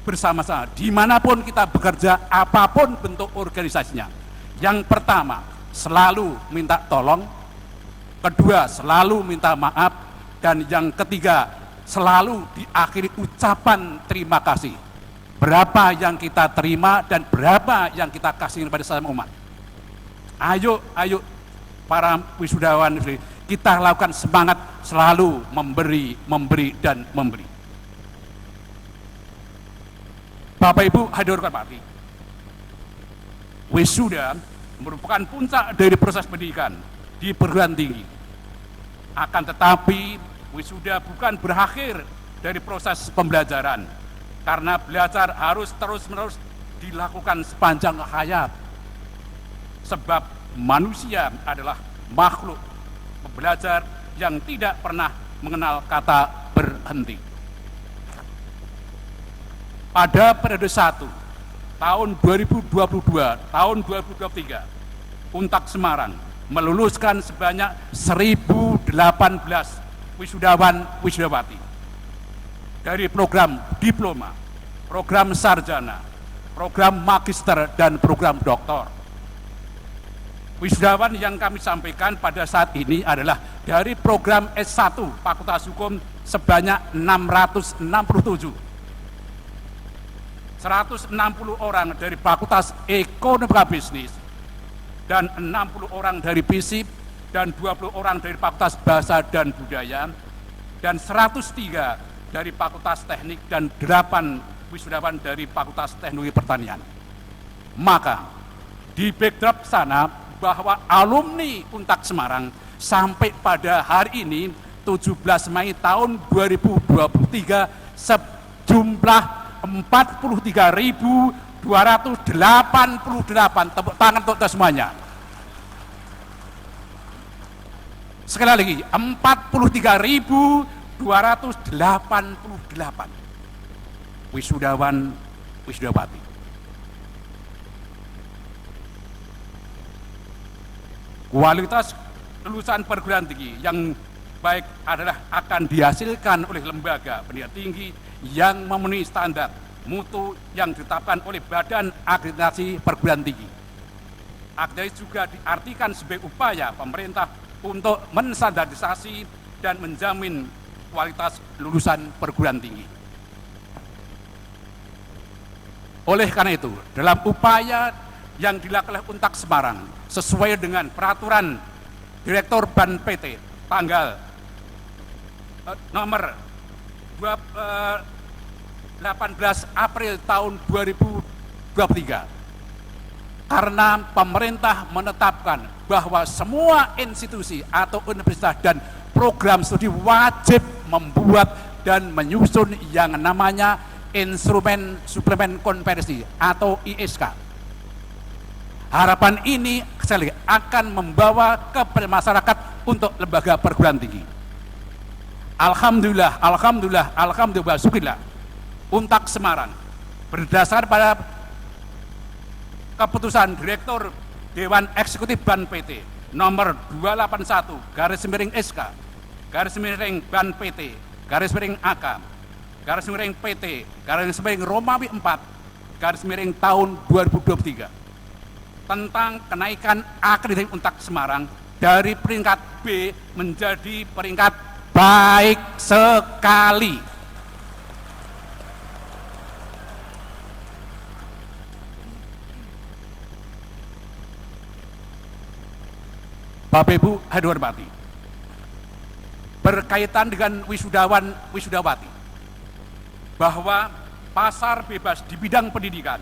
bersama-sama dimanapun kita bekerja, apapun bentuk organisasinya. Yang pertama, selalu minta tolong. Kedua, selalu minta maaf. Dan yang ketiga, selalu diakhiri ucapan terima kasih. Berapa yang kita terima dan berapa yang kita kasih kepada sesama umat. Ayo para wisudawan, kita lakukan semangat selalu memberi dan memberi. Bapak Ibu hadirin hormati, wisuda merupakan puncak dari proses pendidikan di perguruan tinggi. Akan tetapi wisuda bukan berakhir dari proses pembelajaran, karena belajar harus terus-menerus dilakukan sepanjang hayat. Sebab manusia adalah makhluk belajar yang tidak pernah mengenal kata berhenti. Pada periode 1 tahun 2022 tahun 2023, Untak Semarang meluluskan sebanyak 1018 wisudawan wisudawati dari program diploma, program sarjana, program magister, dan program doktor. Wisudawan yang kami sampaikan pada saat ini adalah dari program S1 Fakultas Hukum sebanyak 667, 160 orang dari Fakultas Ekonomika Bisnis, dan 60 orang dari FISIP, dan 20 orang dari Fakultas Bahasa dan Budaya, dan 103 dari Fakultas Teknik, dan 8 wisudawan dari Fakultas Teknologi Pertanian. Maka di backdrop sana bahwa alumni Untak Semarang sampai pada hari ini 17 Mei tahun 2023 sejumlah 43.288. Tepuk tangan untuk kita semuanya. Sekali lagi, 43.288 wisudawan wisudawati. Kualitas lulusan perguruan tinggi yang baik adalah akan dihasilkan oleh lembaga pendidikan tinggi yang memenuhi standar mutu yang ditetapkan oleh Badan Akreditasi Perguruan Tinggi. Akreditasi juga diartikan sebagai upaya pemerintah untuk menstandarisasi dan menjamin kualitas lulusan perguruan tinggi. Oleh karena itu, dalam upaya yang dilakukan oleh Untak Semarang sesuai dengan peraturan Direktur Ban PT tanggal nomor 18 April tahun 2023, karena pemerintah menetapkan bahwa semua institusi atau universitas dan program studi wajib membuat dan menyusun yang namanya instrumen suplemen konversi atau ISK. Harapan ini akan membawa kepada masyarakat untuk lembaga perguruan tinggi. Alhamdulillah, syukurlah, Untak Semarang berdasar pada keputusan Direktur Dewan Eksekutif Ban PT nomor 281/SK Ban PT AK PT Romawi 4 tahun 2023 tentang kenaikan akreditasi Untak Semarang dari peringkat B menjadi peringkat baik sekali. Bapak Ibu hadirin hormati, berkaitan dengan wisudawan wisudawati, bahwa pasar bebas di bidang pendidikan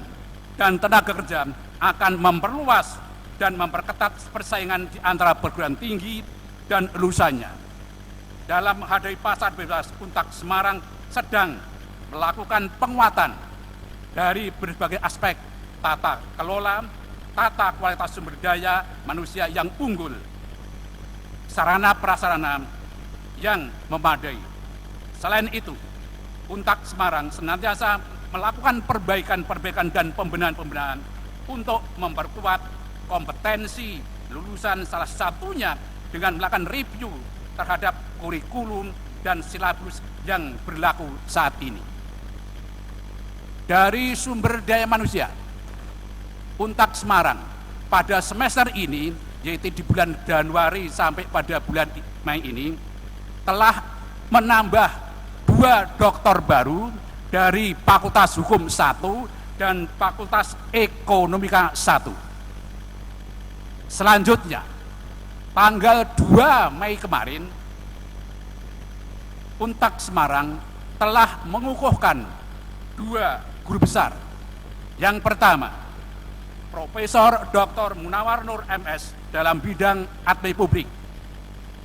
dan tenaga kerja akan memperluas dan memperketat persaingan di antara perguruan tinggi dan lulusannya. Dalam menghadapi pasar bebas, Untak Semarang sedang melakukan penguatan dari berbagai aspek tata kelola, tata kualitas sumber daya manusia yang unggul, sarana prasarana yang memadai. Selain itu, Untak Semarang senantiasa melakukan perbaikan dan pembenahan untuk memperkuat kompetensi lulusan, salah satunya dengan melakukan review terhadap kurikulum dan silabus yang berlaku saat ini. Dari sumber daya manusia, Untak Semarang pada semester ini, yaitu di bulan Januari sampai pada bulan Mei ini, telah menambah 2 doktor baru dari Fakultas Hukum 1 dan Fakultas Ekonomika 1. Selanjutnya, tanggal 2 Mei kemarin, Untak Semarang telah mengukuhkan 2 guru besar. Yang pertama, Profesor Dr. Munawar Nur MS dalam bidang admin publik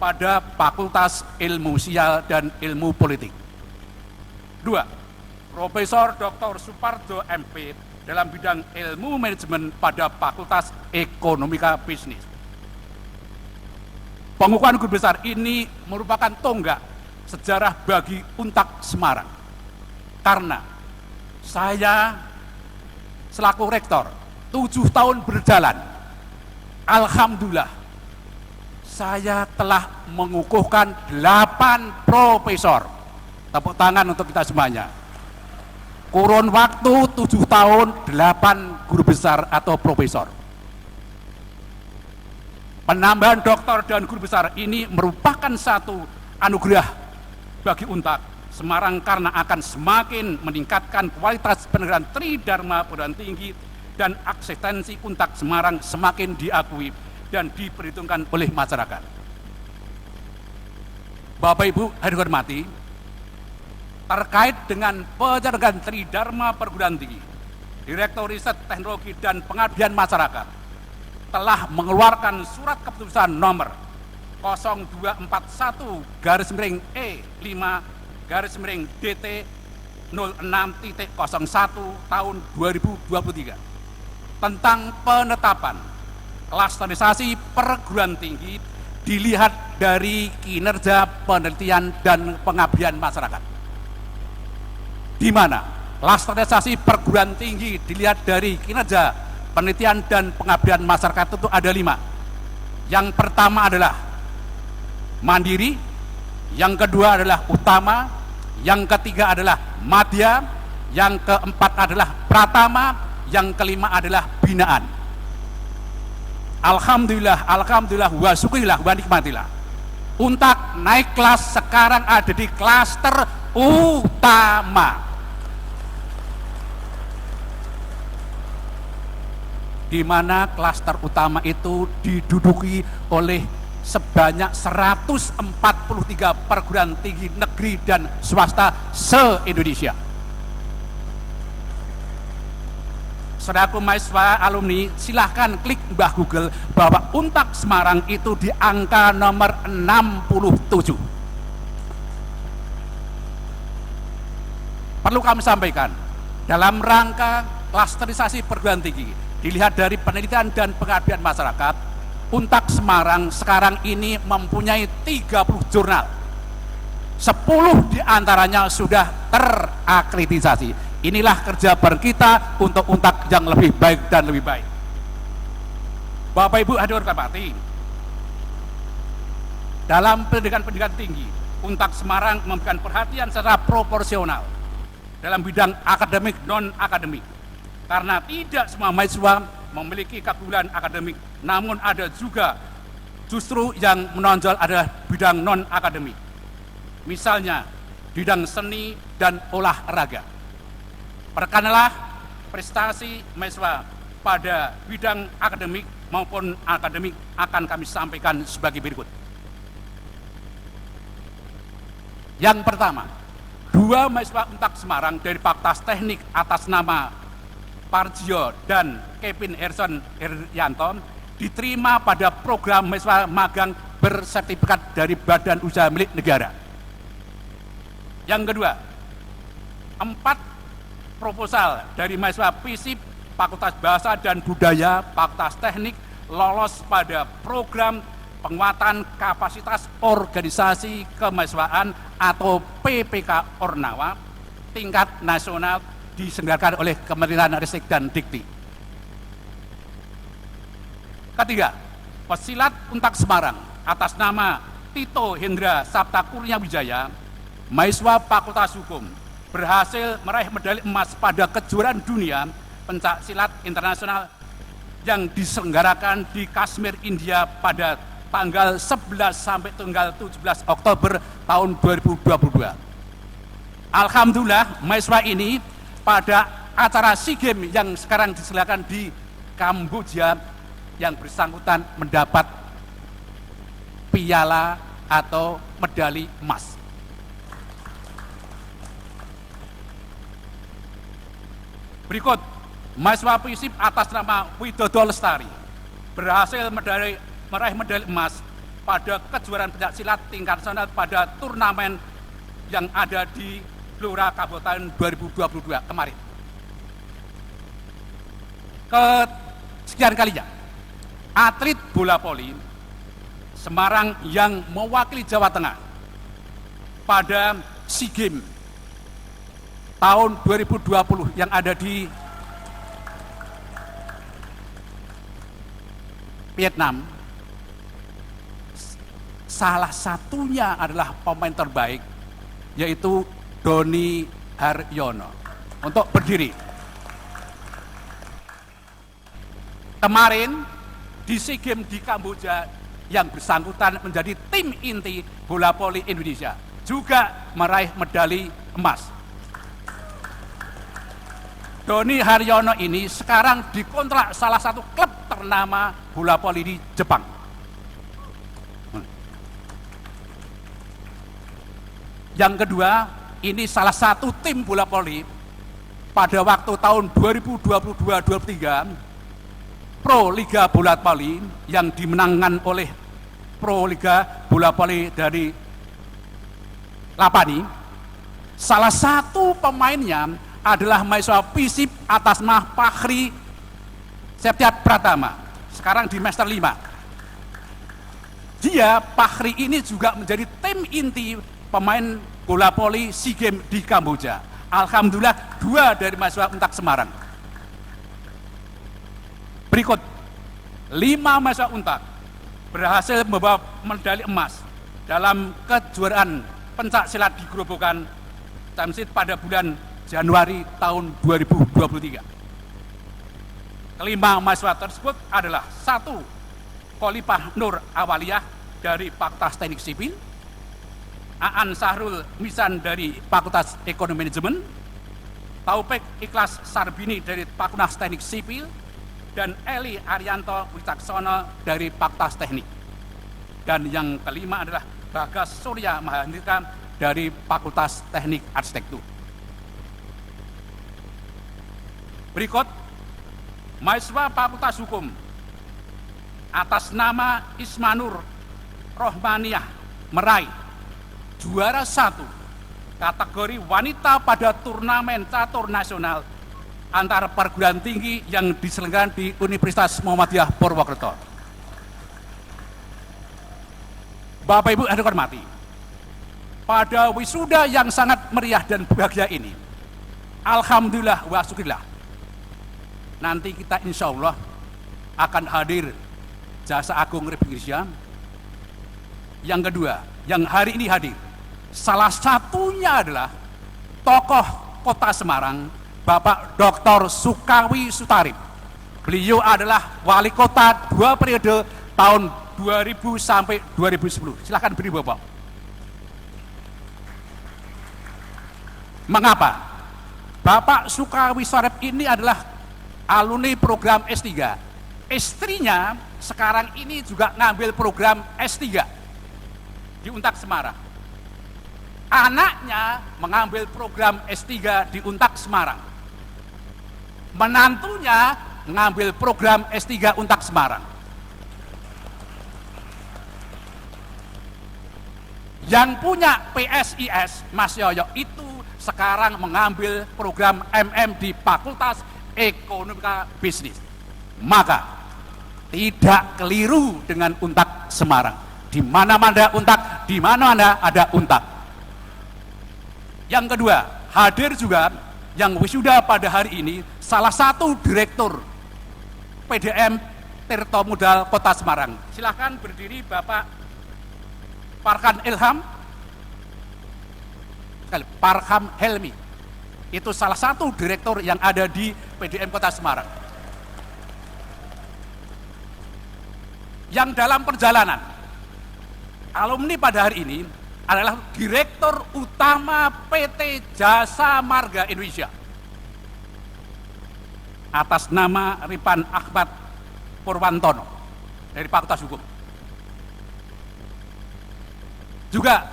pada Fakultas Ilmu Sosial dan Ilmu Politik. 2. Profesor Dr. Supardo MP dalam bidang ilmu manajemen pada Fakultas Ekonomika Bisnis. Pengukuhan guru besar ini merupakan tonggak sejarah bagi Untak Semarang, karena saya selaku rektor 7 tahun berjalan, alhamdulillah saya telah mengukuhkan 8 profesor. Tepuk tangan untuk kita semuanya. Kurun waktu 7 tahun, 8 guru besar atau profesor. Penambahan doktor dan guru besar ini merupakan satu anugerah bagi Untak Semarang karena akan semakin meningkatkan kualitas pendidikan Tridharma perguruan tinggi dan eksistensi Untak Semarang semakin diakui dan diperhitungkan oleh masyarakat. Bapak Ibu yang dihormati, terkait dengan penyelenggaraan Tridharma perguruan tinggi, Direktur Riset Teknologi dan Pengabdian Masyarakat telah mengeluarkan surat keputusan nomor 0241/E5/DT 06.01 tahun 2023 tentang penetapan klasterisasi perguruan tinggi dilihat dari kinerja penelitian dan pengabdian masyarakat, di mana klasterisasi perguruan tinggi dilihat dari kinerja penelitian dan pengabdian masyarakat itu ada 5. Yang pertama adalah mandiri, yang kedua adalah utama, yang ketiga adalah madya, yang keempat adalah pratama, yang kelima adalah binaan. Alhamdulillah, alhamdulillah, wa syukurillah, wa nikmatillah. Untak naik kelas sekarang ada di klaster utama, di mana klaster utama itu diduduki oleh sebanyak 143 perguruan tinggi negeri dan swasta se-Indonesia. Saudaraku mahasiswa alumni, silahkan klik Mbah Google bahwa Untak Semarang itu di angka nomor 67. Perlu kami sampaikan, dalam rangka klasterisasi perguruan tinggi, dilihat dari penelitian dan pengabdian masyarakat, Untak Semarang sekarang ini mempunyai 30 jurnal. 10 diantaranya sudah terakreditasi. Inilah kerja bareng kita untuk Untak yang lebih baik dan lebih baik. Bapak Ibu hadirin hormati, dalam pendidikan tinggi, Untak Semarang memberikan perhatian secara proporsional dalam bidang akademik non-akademik. Karena tidak semua mahasiswa memiliki keunggulan akademik, namun ada juga justru yang menonjol adalah bidang non-akademik. Misalnya, bidang seni dan olahraga. Perkenalah prestasi mahasiswa pada bidang akademik maupun akademik akan kami sampaikan sebagai berikut. Yang pertama, 2 mahasiswa Untak Semarang dari Fakultas Teknik atas nama Parjio dan Kevin Harrison Irianto diterima pada program mahasiswa magang bersertifikat dari Badan Usaha Milik Negara. Yang kedua, 4 proposal dari mahasiswa FISIP, Fakultas Bahasa dan Budaya, Fakultas Teknik lolos pada program penguatan kapasitas organisasi kemahasiswaan atau PPK Ornawa tingkat nasional diselenggarakan oleh Kementerian Ristek dan Dikti. Ketiga, pesilat Untak Semarang atas nama Tito Hendra Sapta Kurnia Wijaya, mahasiswa Fakultas Hukum, berhasil meraih medali emas pada kejuaraan dunia pencak silat internasional yang diselenggarakan di Kashmir, India pada tanggal 11 sampai tanggal 17 Oktober tahun 2022. Alhamdulillah, mahasiswa ini pada acara SEA Games yang sekarang diselenggarakan di Kamboja yang bersangkutan mendapat piala atau medali emas. Berikut, mahasiswa FISIP atas nama Widodo Lestari berhasil meraih medali emas pada kejuaraan pencaksilat tingkat nasional pada turnamen yang ada di Blora Kabupaten 2022 kemarin. Kesekian kalinya, atlet bola voli Semarang yang mewakili Jawa Tengah pada SEA Games tahun 2020 yang ada di Vietnam salah satunya adalah pemain terbaik, yaitu Doni Haryono. Untuk berdiri. Kemarin di SEA Games di Kamboja, yang bersangkutan menjadi tim inti bola voli Indonesia, juga meraih medali emas. Doni Haryono ini sekarang dikontrak salah satu klub ternama bola voli di Jepang. Yang kedua, ini salah satu tim bola voli pada waktu tahun 2022-2023 Pro Liga Bola Voli yang dimenangkan oleh Pro Liga Bola Voli dari Lapani. Salah satu pemainnya adalah mahasiswa FISIP atas nama Fakhri Septiat Pratama, sekarang di Master 5. Dia, Fakhri ini juga menjadi tim inti pemain bola voli SEA Games di Kamboja. Alhamdulillah 2 dari mahasiswa Untak Semarang. Berikut 5 mahasiswa Untak berhasil membawa medali emas dalam kejuaraan pencak silat di Grobogan Championship pada bulan Januari tahun 2023. Kelima mahasiswa tersebut adalah 1. Khalifah Nur Awaliyah dari Fakultas Teknik Sipil, Aan Sahrul Misan dari Fakultas Ekonomi Manajemen, Taufik Ikhlas Sarbini dari Fakultas Teknik Sipil, dan Eli Arianto Wicaksono dari Fakultas Teknik. Dan yang kelima adalah Bagas Surya Mahandika dari Fakultas Teknik Arsitektur. Berikut mahasiswa Fakultas Hukum atas nama Ismanur Rohmaniyah meraih juara 1 kategori wanita pada turnamen catur nasional antar perguruan tinggi yang diselenggarakan di Universitas Muhammadiyah Purwokerto. Bapak Ibu yang dihormati, pada wisuda yang sangat meriah dan bahagia ini, alhamdulillah wa syukurillah, nanti kita insya Allah akan hadir Jaksa Agung Republik Indonesia. Yang kedua, yang hari ini hadir, salah satunya adalah tokoh Kota Semarang, Bapak Dr. Sukawi Sutarip. Beliau adalah wali kota 2 periode tahun 2000 sampai 2010. Silahkan beri Bapak. Mengapa? Bapak Sukawi Sutarip ini adalah alumni program S3. Istrinya sekarang ini juga ngambil program S3 di Untak Semarang. Anaknya mengambil program S3 di Untak Semarang. Menantunya mengambil program S3 Untak Semarang. Yang punya PSIS, Mas Yoyo, itu sekarang mengambil program MM di Fakultas Ekonomika Bisnis. Maka tidak keliru dengan Untak Semarang. Di mana-mana Untak, di mana-mana ada Untak. Yang kedua, hadir juga yang wisuda pada hari ini salah satu direktur PDM Tirto Modal Kota Semarang. Silahkan berdiri Bapak Farhan Ilham, Farham Helmi. Itu salah satu direktur yang ada di PDM Kota Semarang. Yang dalam perjalanan, alumni pada hari ini adalah Direktur Utama PT Jasa Marga Indonesia atas nama Ripan Ahmad Purwantono dari Fakultas Hukum. Juga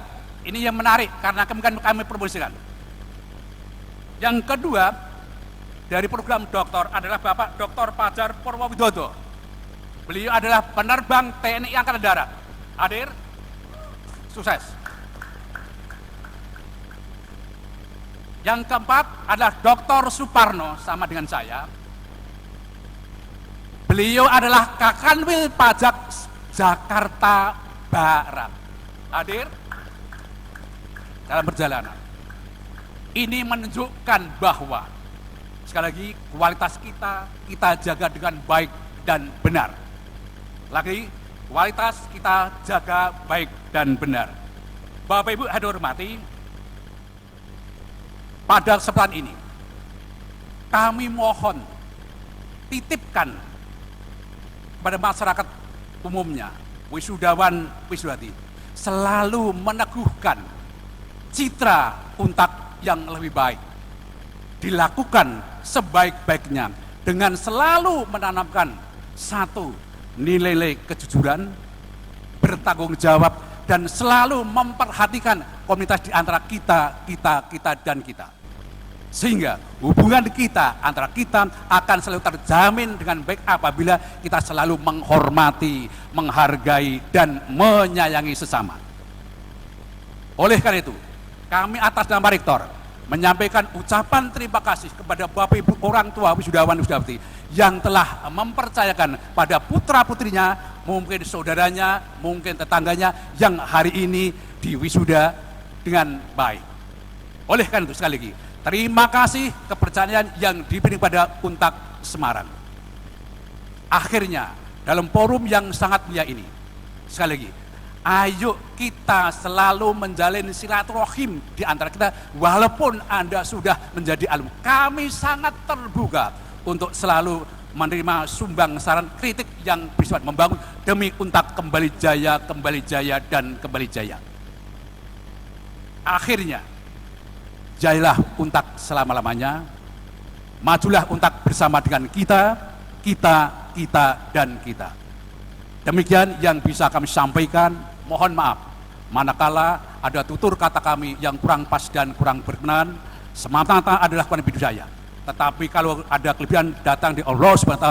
ini yang menarik karena kami promosikan. Yang kedua dari program doktor adalah Bapak Dr. Fajar Purwowidodo. Beliau adalah penerbang TNI Angkatan Darat. Hadir, sukses. Yang keempat adalah Dr. Suparno, sama dengan saya. Beliau adalah Kakanwil Pajak Jakarta Barat. Hadir dalam perjalanan. Ini menunjukkan bahwa sekali lagi kualitas kita jaga dengan baik dan benar. Lagi kualitas kita jaga baik dan benar. Bapak Ibu yang hormati, pada kesempatan ini kami mohon titipkan kepada masyarakat umumnya, wisudawan wisudawati, selalu meneguhkan citra Untak yang lebih baik, dilakukan sebaik-baiknya dengan selalu menanamkan satu, nilai-nilai kejujuran, bertanggung jawab, dan selalu memperhatikan komunitas di antara kita, dan kita. Sehingga hubungan kita antara kita akan selalu terjamin dengan baik apabila kita selalu menghormati, menghargai, dan menyayangi sesama. Oleh karena itu, kami atas nama Rektor menyampaikan ucapan terima kasih kepada Bapak Ibu orang tua wisudawan wisudawati yang telah mempercayakan pada putra-putrinya, mungkin saudaranya, mungkin tetangganya yang hari ini diwisuda dengan baik. Oleh karena itu sekali lagi, terima kasih kepercayaan yang diberi pada Untak Semarang. Akhirnya, dalam forum yang sangat mulia ini, sekali lagi, ayo kita selalu menjalin silaturahim di antara kita, walaupun Anda sudah menjadi alumni. Kami sangat terbuka untuk selalu menerima sumbang saran kritik yang bersifat membangun demi Untak kembali jaya, dan kembali jaya. Akhirnya, jayalah Untak selama-lamanya, majulah Untak bersama dengan kita, dan kita. Demikian yang bisa kami sampaikan. Mohon maaf manakala ada tutur kata kami yang kurang pas dan kurang berkenan, semata-mata adalah kepada budaya. Tetapi kalau ada kelebihan datang di Allah SWT,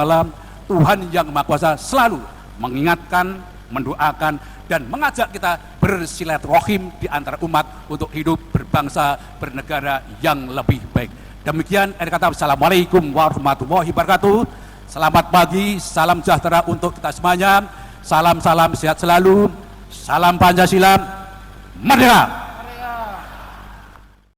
Tuhan yang Maha Kuasa selalu mengingatkan, mendoakan, dan mengajak kita bersilaturahim di antara umat untuk hidup berbangsa, bernegara yang lebih baik. Demikian akhir kata, Assalamualaikum warahmatullahi wabarakatuh. Selamat pagi, salam sejahtera untuk kita semuanya. Salam sehat selalu. Salam Pancasila, merdeka!